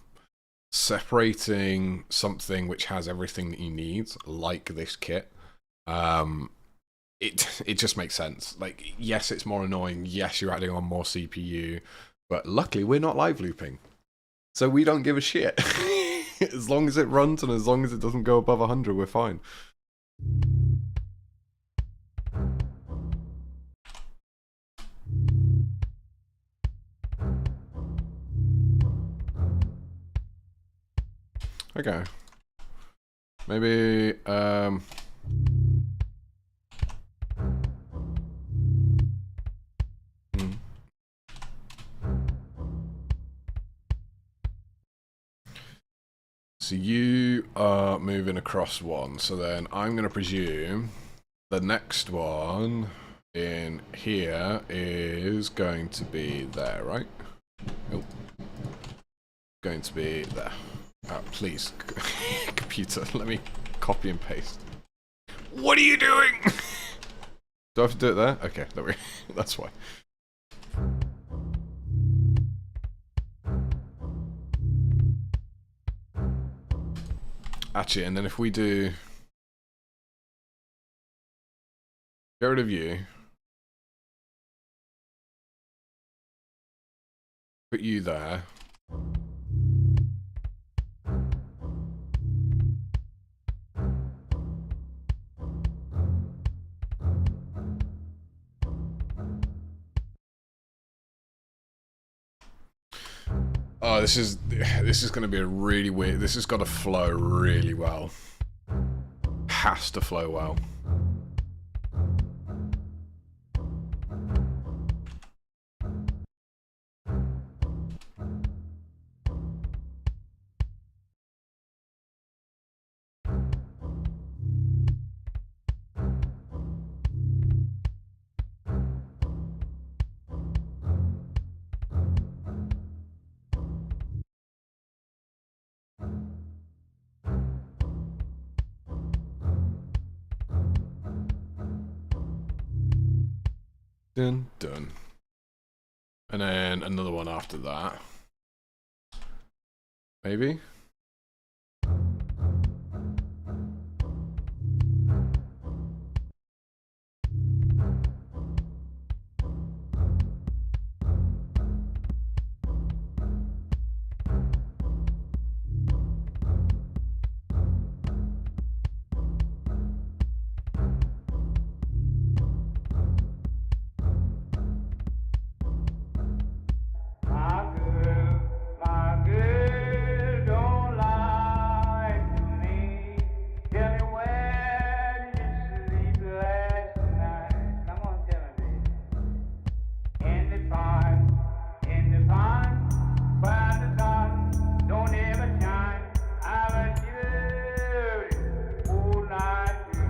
Separating something which has everything that you need, like this kit, it just makes sense. Like, yes, it's more annoying, yes, you're adding on more CPU, but luckily we're not live looping, so we don't give a shit. As long as it runs and as long as it doesn't go above 100, we're fine. Okay. Maybe, So you are moving across one, so then I'm going to presume the next one in here is going to be there, right? Oh. Going to be there. Please, computer, let me copy and paste. What are you doing? Do I have to do it there? Okay, there we go. That's why. Actually, and then if we do... Get rid of you. Put you there. Oh, this is going to be a really weird... This has got to flow really well. Has to flow well. Dun, dun. And then another one after that. Maybe? My girl don't lie to me. Tell me where did you sleep last night? Come on, tell me, baby. In the pond, where the sun don't ever shine. I was you all night through.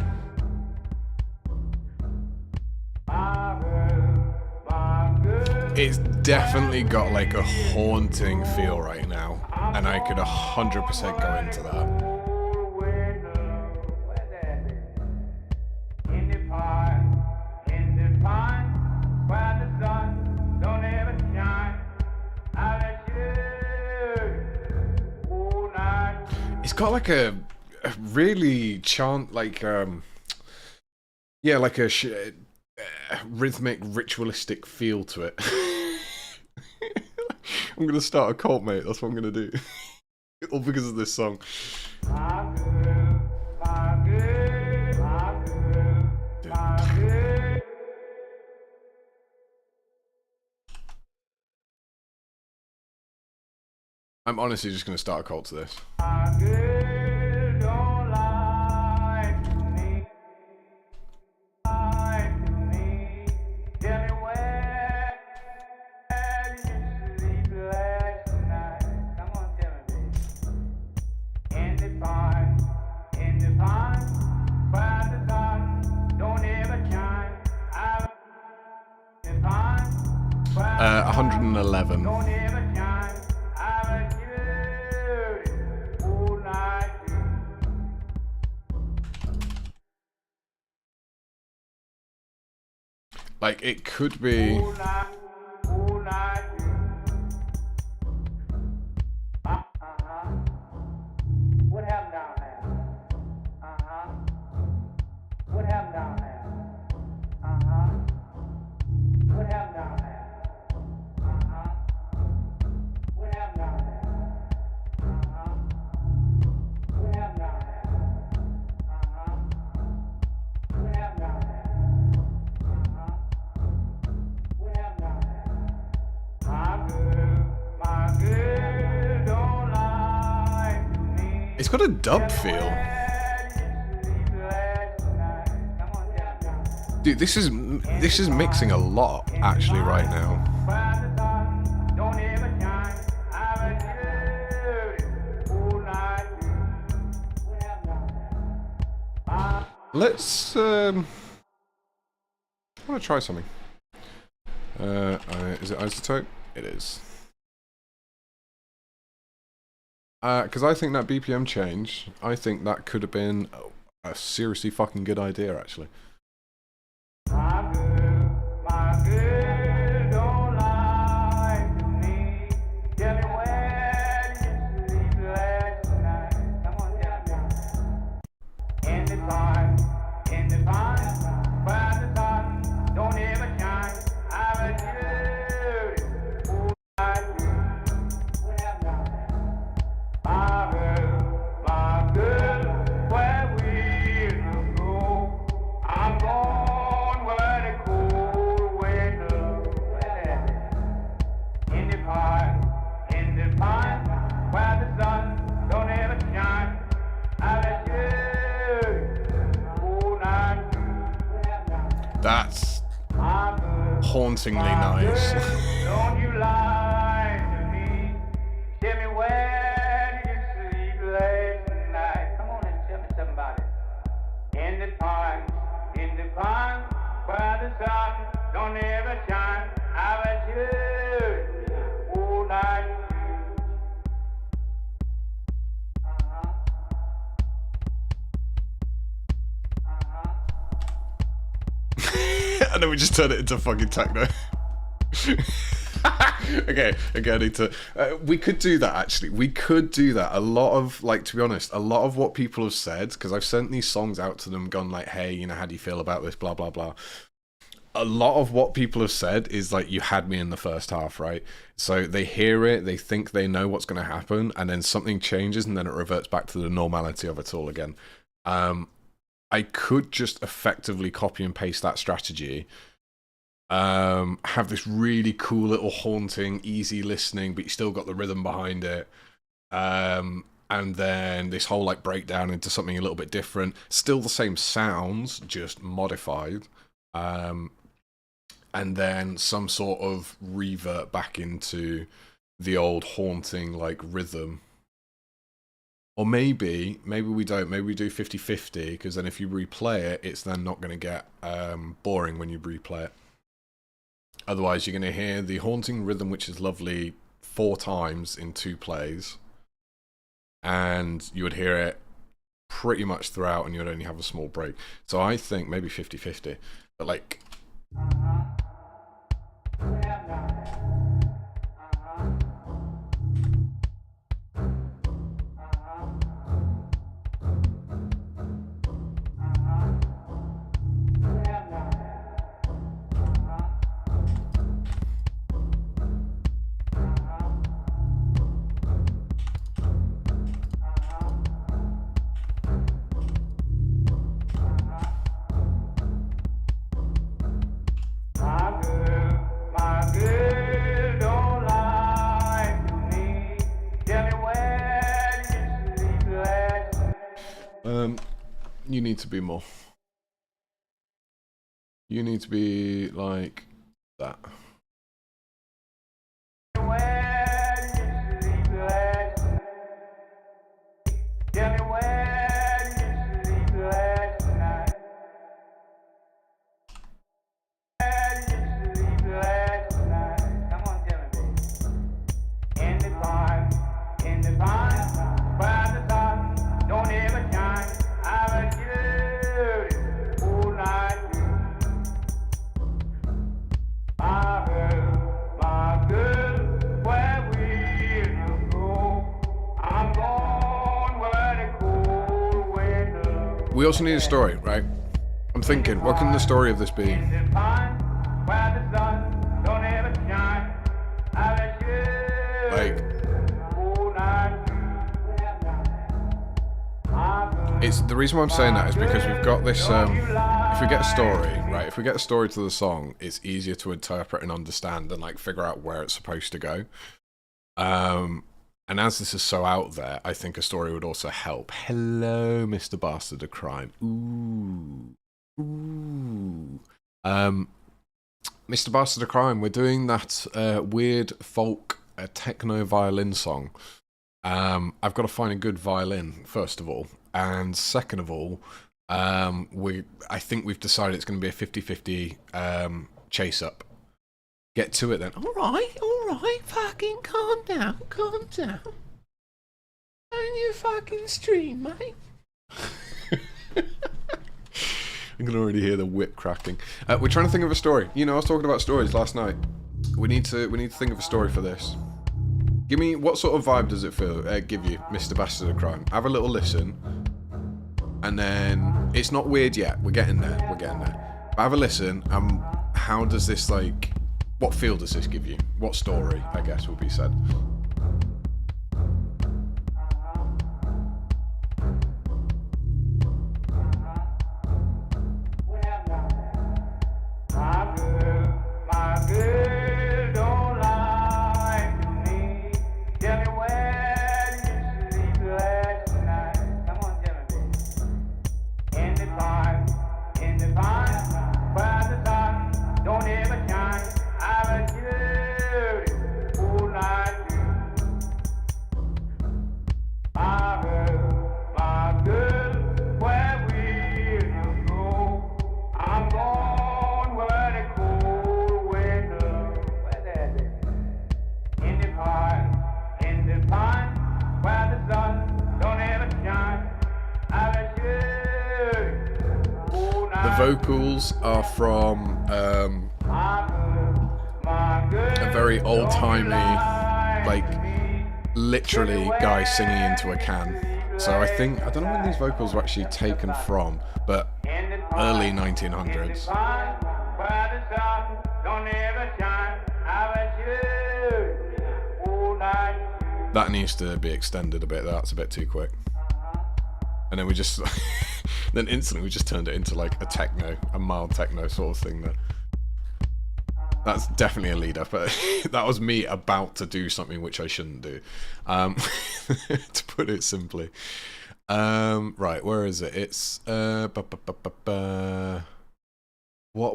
It's definitely got like a haunting feel right now, and I could 100% go into that. It's got like a really yeah, like a rhythmic, ritualistic feel to it. I'm gonna start a cult, mate. That's what I'm gonna do. All because of this song. I'm honestly just gonna start a cult to this. Uh, 111. Like, it could be... What happened down there? What happened down there? What happened down there? What happened down there? What happened down there? What happened down there? What happened down there? My girl don't lie to me. It's got a dub feel. Dude, this is mixing a lot, actually, right now. Let's, I want to try something. Is it isotope? It is. Because I think that BPM change, I think that could have been a seriously fucking good idea, actually. My girl don't lie to me. Tell me where did you sleep last night? Come on, tell me. In the pond, where the sun don't ever shine. I was you all night through. What happened down there? My girl, where we'll go. I'm going where the cold wind blows. In the pond, where the sun don't ever shine. I let you all night through. That's hauntingly nice. Don't you lie to me. Tell me where did you sleep last night? Come on and tell me something about it. In the pond, where the sun don't ever shine. I was you all night. And then we just turn it into fucking techno. Okay, I need to. We could do that actually. We could do that. A lot of, like, to be honest, a lot of what people have said, because I've sent these songs out to them, gone like, hey, you know, how do you feel about this? Blah blah blah. A lot of what people have said is like, you had me in the first half, right? So they hear it, they think they know what's going to happen, and then something changes, and then it reverts back to the normality of it all again. I could just effectively copy and paste that strategy. Have this really cool little haunting, easy listening, but you still got the rhythm behind it. And then this whole like breakdown into something a little bit different. Still the same sounds, just modified. And then some sort of revert back into the old haunting like rhythm. Or maybe we don't. Maybe we do 50-50, because then if you replay it, it's then not going to get boring when you replay it. Otherwise, you're going to hear the haunting rhythm, which is lovely, 4 times in 2 plays. And you would hear it pretty much throughout, and you would only have a small break. So I think maybe 50-50. But like... You need to be more. You need to be like that. We also need a story, right? I'm thinking, what can the story of this be? Like, it's the reason why I'm saying that is because we've got this. If we get a story, right? If we get a story to the song, it's easier to interpret and understand and like figure out where it's supposed to go. And as this is so out there, I think a story would also help. Hello, Mr. Bastard of Crime. Ooh. Mr. Bastard of Crime, we're doing that weird folk techno violin song. I've got to find a good violin, first of all. And second of all, I think we've decided it's going to be a 50-50 chase-up. Get to it then. All right, fucking calm down. Don't you fucking stream, mate. I can already hear the whip cracking. We're trying to think of a story. You know, I was talking about stories last night. We need to think of a story for this. Give me, what sort of vibe does it give you, Mr. Bastard of Crime? Have a little listen. And then, it's not weird yet. We're getting there. But have a listen. How does this, like... What feel does this give you? What story, I guess, would be said. The vocals are from a very old-timey, like, literally guy singing into a can. So I think, I don't know when these vocals were actually taken from, but early 1900s. That needs to be extended a bit, that's a bit too quick. And then we just, then instantly we just turned it into like a techno, a mild techno sort of thing there. That's definitely a lead up, but that was me about to do something which I shouldn't do, to put it simply. Right, where is it? It's, what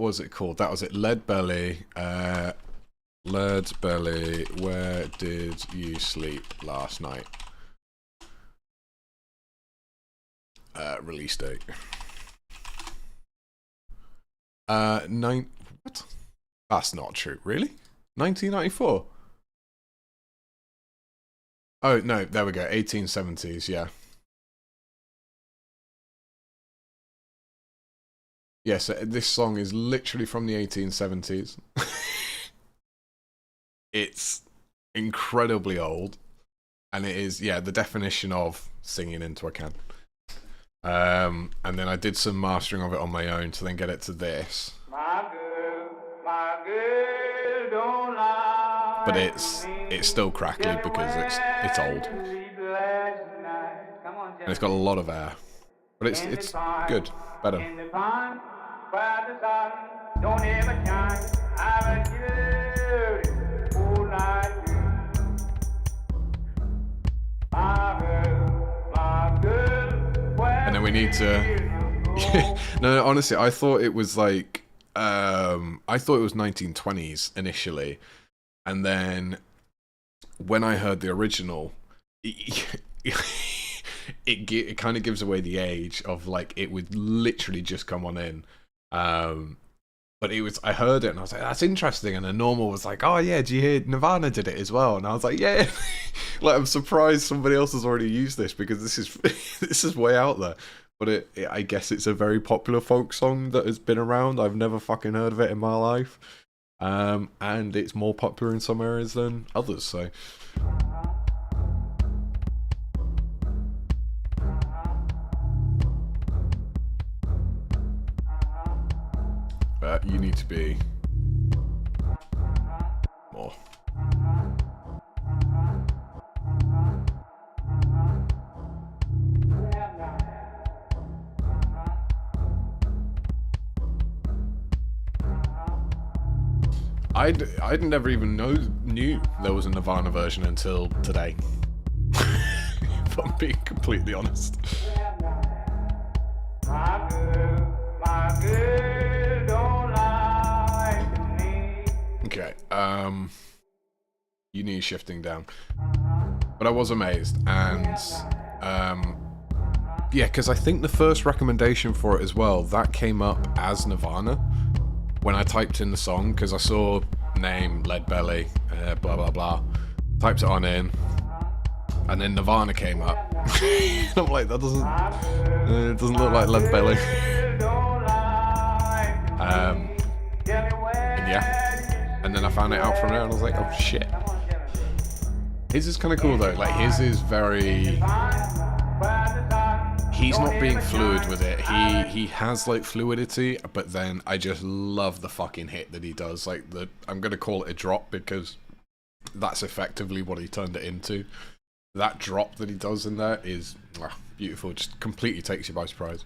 was it called? That was it, Lead Belly, Lead Belly, where did you sleep last night? Release date. What? That's not true. Really? 1994? Oh, no, there we go. 1870s, yeah. Yes, this song is literally from the 1870s. It's incredibly old. And it is, yeah, the definition of singing into a can. And then I did some mastering of it on my own to then get it to this. My girl don't lie. But it's still crackly because it's old. And it's got a lot of air. But it's good. Better. And then we need to... No, honestly, I thought it was like... I thought it was 1920s initially. And then when I heard the original, it kind of gives away the age of like, it would literally just come on in. But it was, I heard it and I was like, that's interesting. And then Normal was like, oh yeah, do you hear Nirvana did it as well? And I was like, yeah. Like, I'm surprised somebody else has already used this because this is this is way out there. But I guess it's a very popular folk song that has been around. I've never fucking heard of it in my life. And it's more popular in some areas than others, so... But you need to be... more. I'd never even knew there was a Nirvana version until today. If I'm being completely honest. Okay, you need shifting down. But I was amazed, and yeah, because I think the first recommendation for it as well, that came up as Nirvana when I typed in the song, because I saw name, Lead Belly, blah blah blah, typed it on in, and then Nirvana came up. And I'm like, that doesn't, it doesn't look like Lead Belly. And yeah, and then I found it out from there, and I was like, oh shit. His is kind of cool though, like his is very... He's not being fluid with it. He has like fluidity, but then I just love the fucking hit that he does. Like I'm gonna call it a drop because that's effectively what he turned it into. That drop that he does in there is beautiful. Just completely takes you by surprise.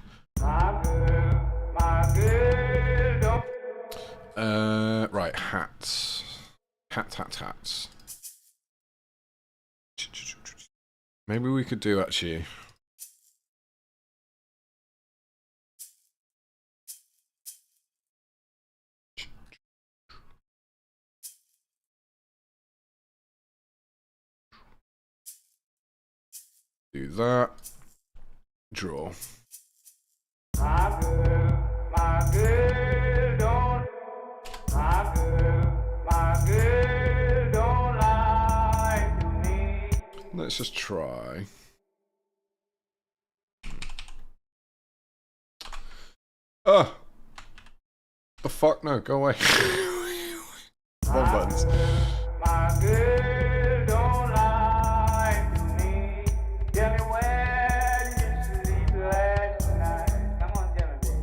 Right, hats. Hats. Maybe we could do actually. Do that. Draw. Let's just try. Oh, the fuck? No, go away. Wrong buttons. My girl don't lie to me. Tell me where did you sleep last night? Come on, tell me, baby.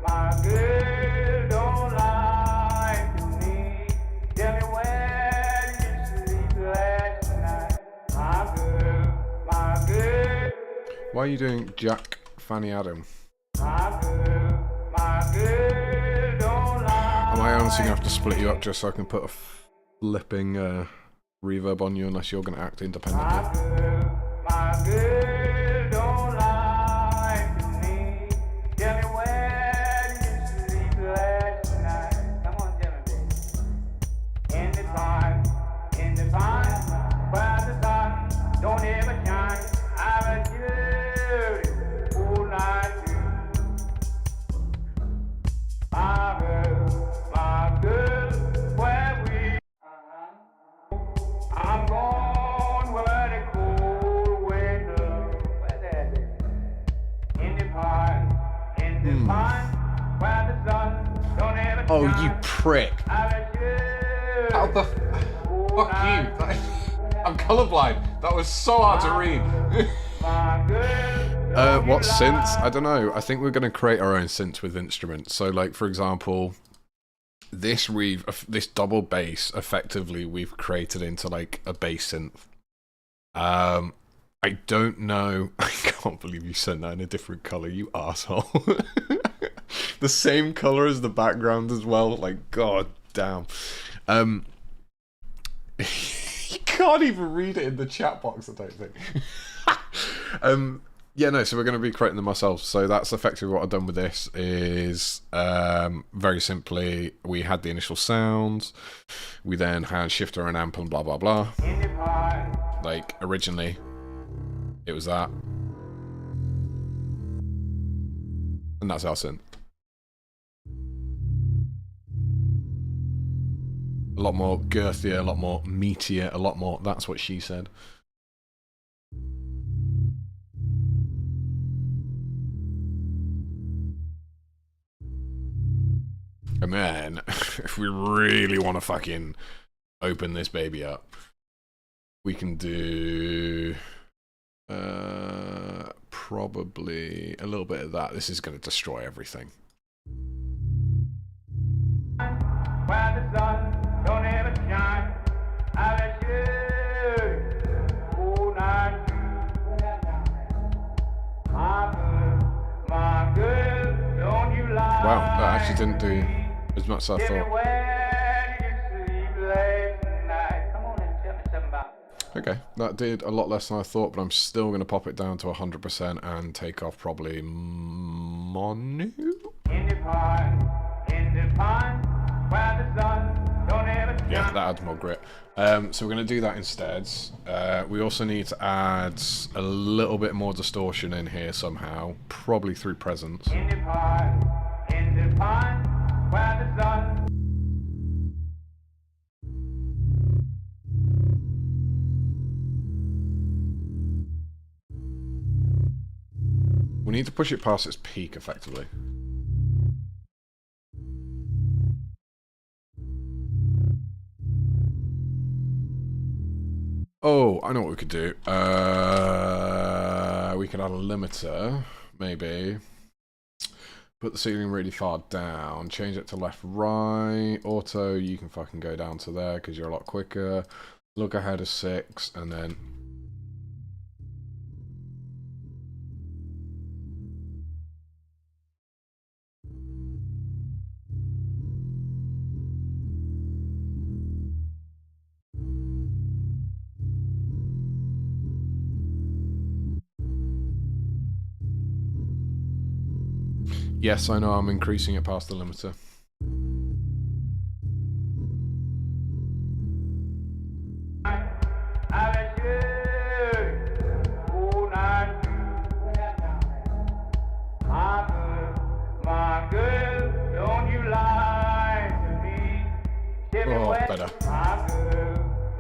My girl don't lie to me. Tell me where did you sleep last night? My girl. Why are you doing Jack Fanny Adam? My girl don't lie. Am I honestly gonna have to split you up just so I can put a flipping reverb on you unless you're gonna act independently? My girl don't lie to me. Tell me where did you sleep last night? Come on, tell me, baby. In the pond, where the sun don't ever shine. I was you all night. My girl, where we I'm going where the cold wind blows. Where's that, baby? In the pond, where the sun don't ever Oh, shine. you prick! I was you How the fuck you? I'm colorblind. That was so hard to read. my girl. What synths? I don't know. I think we're going to create our own synths with instruments. So, like, for example, this double bass, effectively, we've created into, like, a bass synth. I don't know. I can't believe you sent that in a different color, you asshole. The same color as the background as well. Like, god damn. You can't even read it in the chat box, I don't think. Yeah, no, so we're going to be creating them ourselves. So that's effectively what I've done with this is, very simply, we had the initial sounds, we then had shifter and amp and blah, blah, blah. Like, originally, it was that. And that's our synth. A lot more girthier, a lot more meatier, a lot more, that's what she said. And then, if we really want to fucking open this baby up, we can do probably a little bit of that. This is going to destroy everything. Where the sun don't ever shine, I let you all night. My girl, don't you lie. Wow, that actually didn't do as much as I thought. Where did you sleep last night? Come on and tell me something about it. Okay, that did a lot less than I thought, but I'm still going to pop it down to 100% and take off probably mono? In the pond, where the sun don't ever shine. Yeah, that adds more grit. So we're going to do that instead. We also need to add a little bit more distortion in here somehow, probably through presence. In the pond, where the sun. We need to push it past its peak, effectively. Oh, I know what we could do. We could add a limiter, maybe. Put the ceiling really far down. Change it to left, right. Auto, you can fucking go down to there because you're a lot quicker. Look ahead of 6, and then... Yes, I know I'm increasing it past the limiter. Oh, better.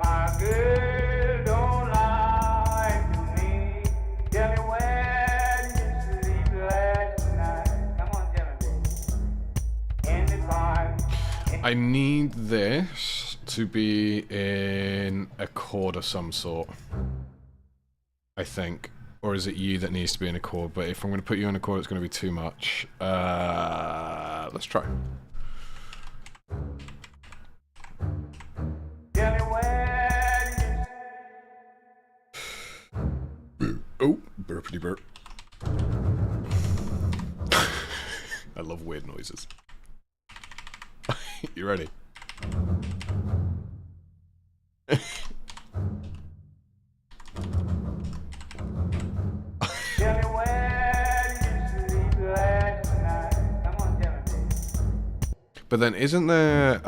My girl, don't lie to me. Tell me where did you sleep last night? Come on, tell me, baby. I need this to be in a chord of some sort. I think. Or is it you that needs to be in a chord? But if I'm going to put you in a chord, it's going to be too much. Let's try. Oh, burpity burp. I love weird noises. You ready? But then isn't there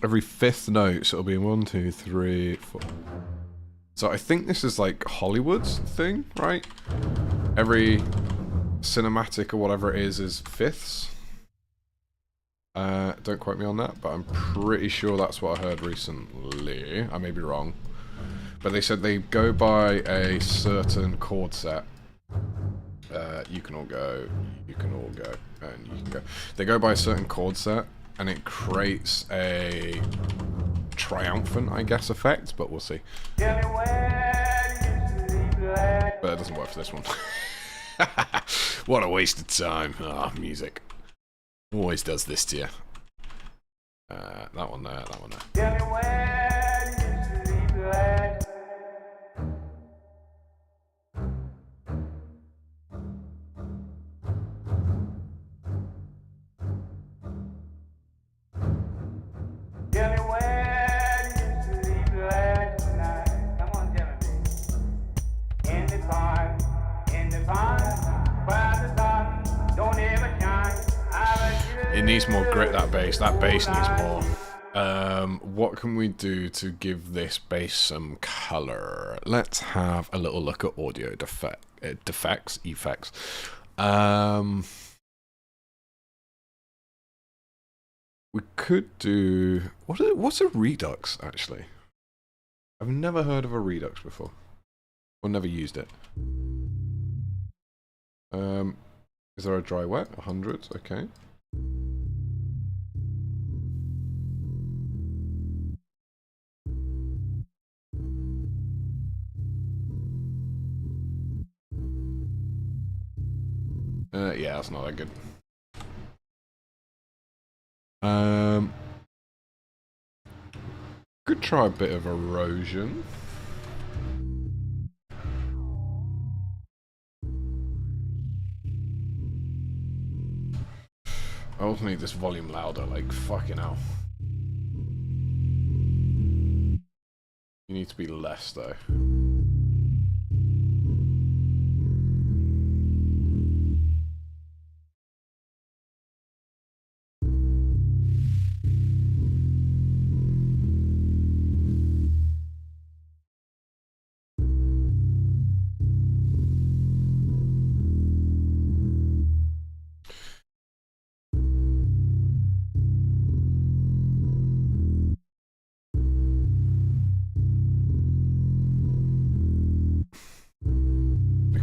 every fifth note, so it'll be 1, 2, 3, 4. So I think this is like Hollywood's thing, right? Every cinematic or whatever it is fifths. Don't quote me on that, but I'm pretty sure that's what I heard recently. I may be wrong. But they said they go by a certain chord set. You can all go, you can all go, and you can go. They go by a certain chord set, and it creates a triumphant, I guess, effect, but we'll see. But it doesn't work for this one. What a waste of time. Ah, oh, music. Always does this to you. That one there, that one there. It needs more grit, that bass. That bass needs more. What can we do to give this bass some color? Let's have a little look at audio effects. We could do... What's a redux, actually? I've never heard of a redux before. Or never used it. Is there a dry wet? 100, okay. Yeah, that's not that good. Could try a bit of erosion. I also need this volume louder, like fucking hell. You need to be less though.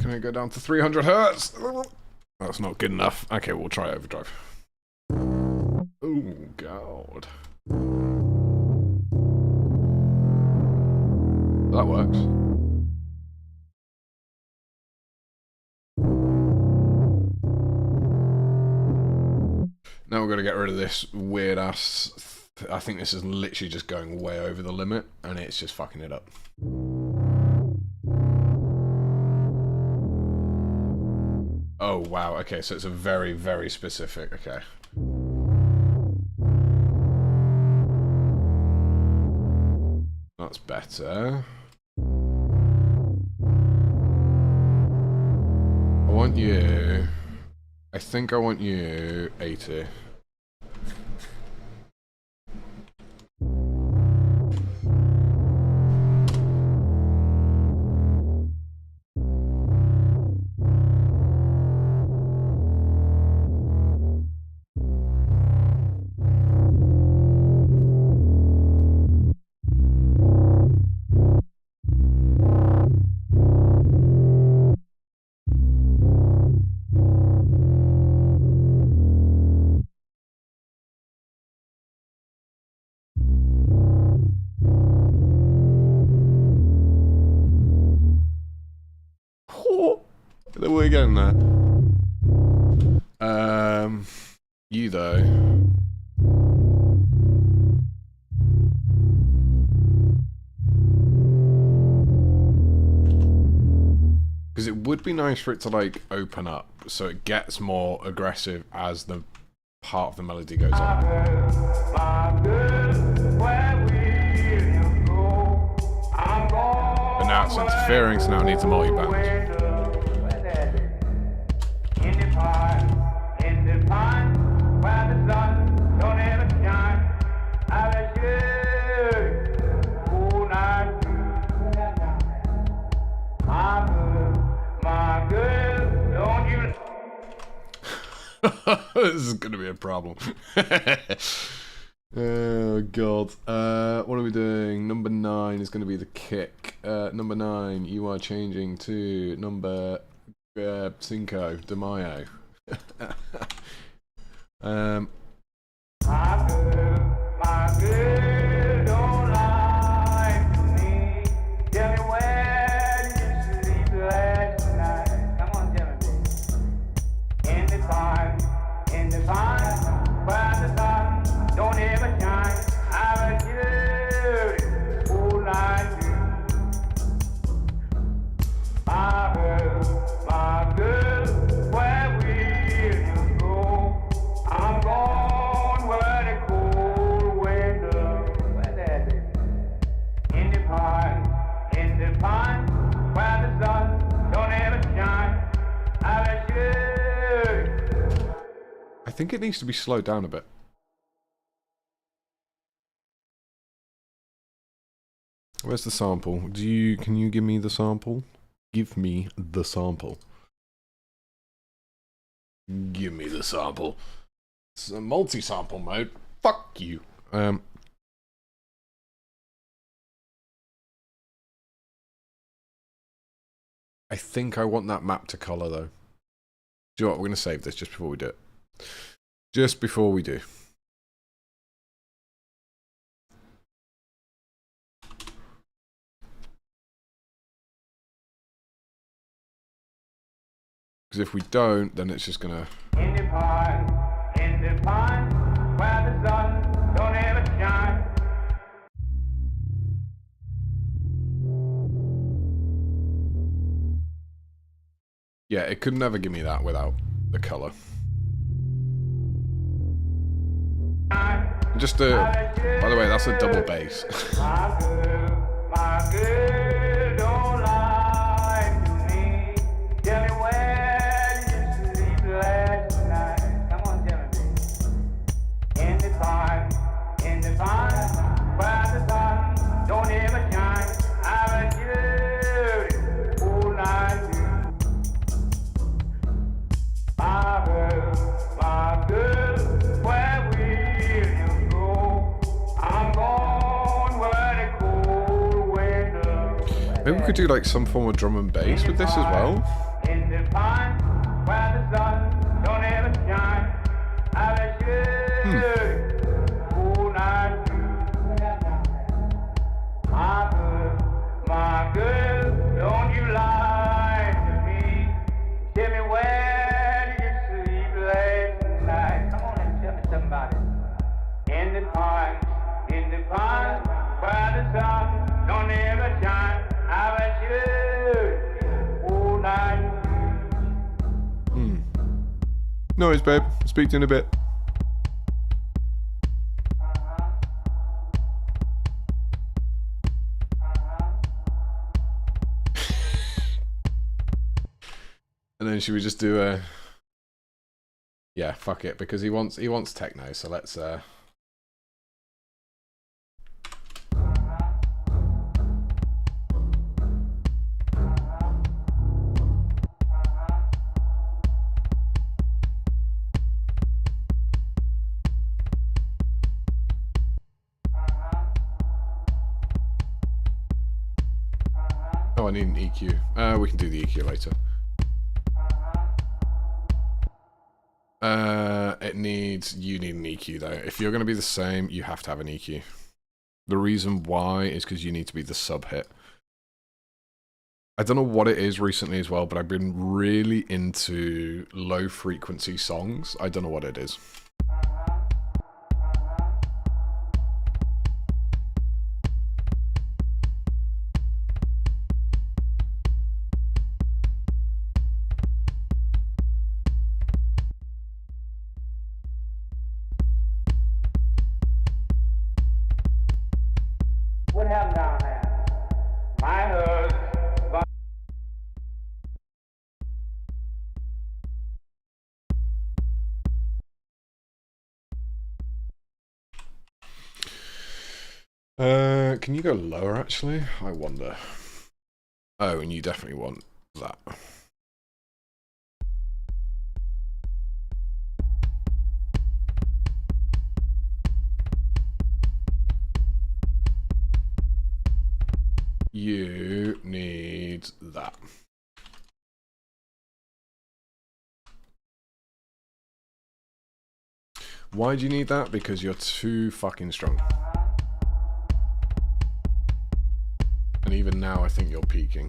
Can I go down to 300 hertz? That's not good enough. Okay, we'll try overdrive. Oh god. That works. Now we're gonna get rid of this weird ass. I think this is literally just going way over the limit, and it's just fucking it up. Oh wow, okay, so it's a very, very specific, okay. That's better. I want you... I think I want you 80. in there. You though. Because it would be nice for it to like open up so it gets more aggressive as the part of the melody goes on. But now it's interfering, so now it needs a multi-band. This is gonna be a problem. Oh god. What are we doing? Number 9 is gonna be the kick. Number 9, you are changing to number Cinco de Mayo. My girl don't lie to me. Tell me where did you sleep last night? Come on, tell me. In the pine, where the sun don't ever shine. I was you all night through. My girl, where will you go? I'm going where the cold wind blows. Where that is? In the pine, where the sun don't ever shine. I was you. I think it needs to be slowed down a bit. Where's the sample? Can you give me the sample? Give me the sample. Give me the sample. It's a multi-sample mode. Fuck you. I think I want that map to color though. Do you know what? We're gonna save this just before we do it. Just before we do. Because if we don't, then it's just gonna... In the pine, where the sun don't ever shine. Yeah, it could never give me that without the color. Just by the way, that's a double bass. My girl don't lie to me. Tell me where did you sleep last night? Come on, tell me. In the pine, where the sun don't ever shine. I was you all night through. My girl, where will you go? I'm going where the cold wind blows. Maybe we could do like some form of drum and bass with this as well. In the pine, where the sun don't ever shine. I was you all night through. My girl, don't you lie to me. Tell me where did you sleep last night? Come on and tell me something about it. In the pine, where the sun don't ever shine. I was you all night. No worries, babe. Speak to you in a bit. And then should we just do a... Yeah, fuck it, because he wants techno, so let's Oh, I need an EQ. We can do the EQ later. You need an EQ though. If you're going to be the same, you have to have an EQ. The reason why is because you need to be the sub hit. I don't know what it is recently as well, but I've been really into low frequency songs. I don't know what it is. What happened down there? My husband. Can you go lower actually? I wonder. Oh, and you definitely want that. You need that. Why do you need that? Because you're too fucking strong. And even now, I think you're peaking.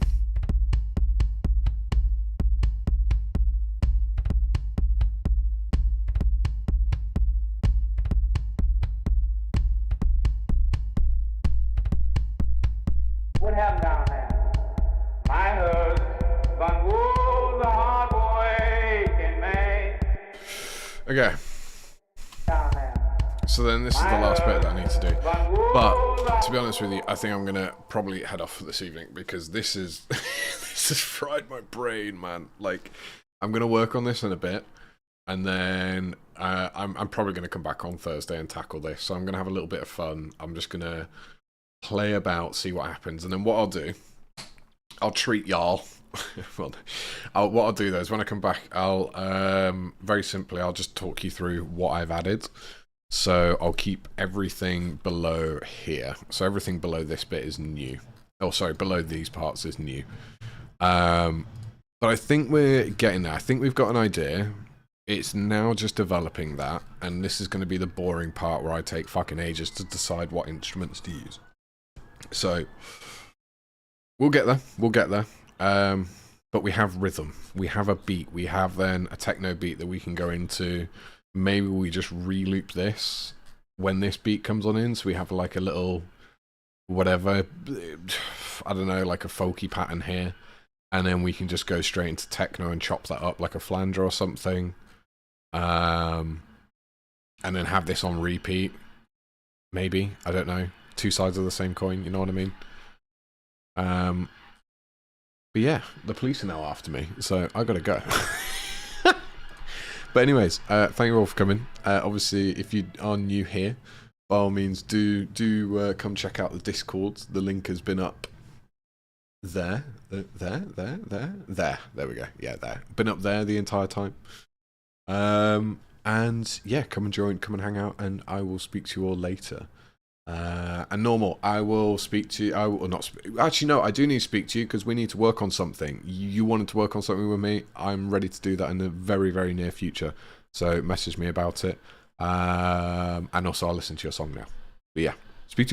What happened down there? My husband was a hard-working man. Okay. Down there. So then this is the last bit that I need to do. But to be honest with you, I think I'm gonna probably head off for this evening because this is this has fried my brain, man. Like, I'm gonna work on this in a bit, and then I'm probably gonna come back on Thursday and tackle this. So I'm gonna have a little bit of fun. I'm just gonna play about, see what happens, and then what I'll do, I'll treat y'all. Well, what I'll do though is when I come back, I'll very simply, I'll just talk you through what I've added. So I'll keep everything below here. So everything below this bit is new. Oh, sorry, below these parts is new. But I think we're getting there. I think we've got an idea. It's now just developing that, and this is going to be the boring part where I take fucking ages to decide what instruments to use. So we'll get there. We'll get there. But we have rhythm. We have a beat. We have then a techno beat that we can go into. Maybe we just re-loop this when this beat comes on in, so we have like a little whatever, I don't know, like a folky pattern here, and then we can just go straight into techno and chop that up like a flanger or something, and then have this on repeat. Maybe, I don't know, two sides of the same coin, you know what I mean? But yeah, the police are now after me, so I gotta go. But anyways, thank you all for coming. Obviously, if you are new here, by all means, do come check out the Discord. The link has been up there. There we go. Yeah, there. Been up there the entire time. And yeah, come and join, come and hang out, and I will speak to you all later. And normal, I will speak to you. I will not. Actually, no, I do need to speak to you because we need to work on something. You wanted to work on something with me. I'm ready to do that in the very, very near future. So message me about it. And also, I'll listen to your song now. But yeah, speak to you.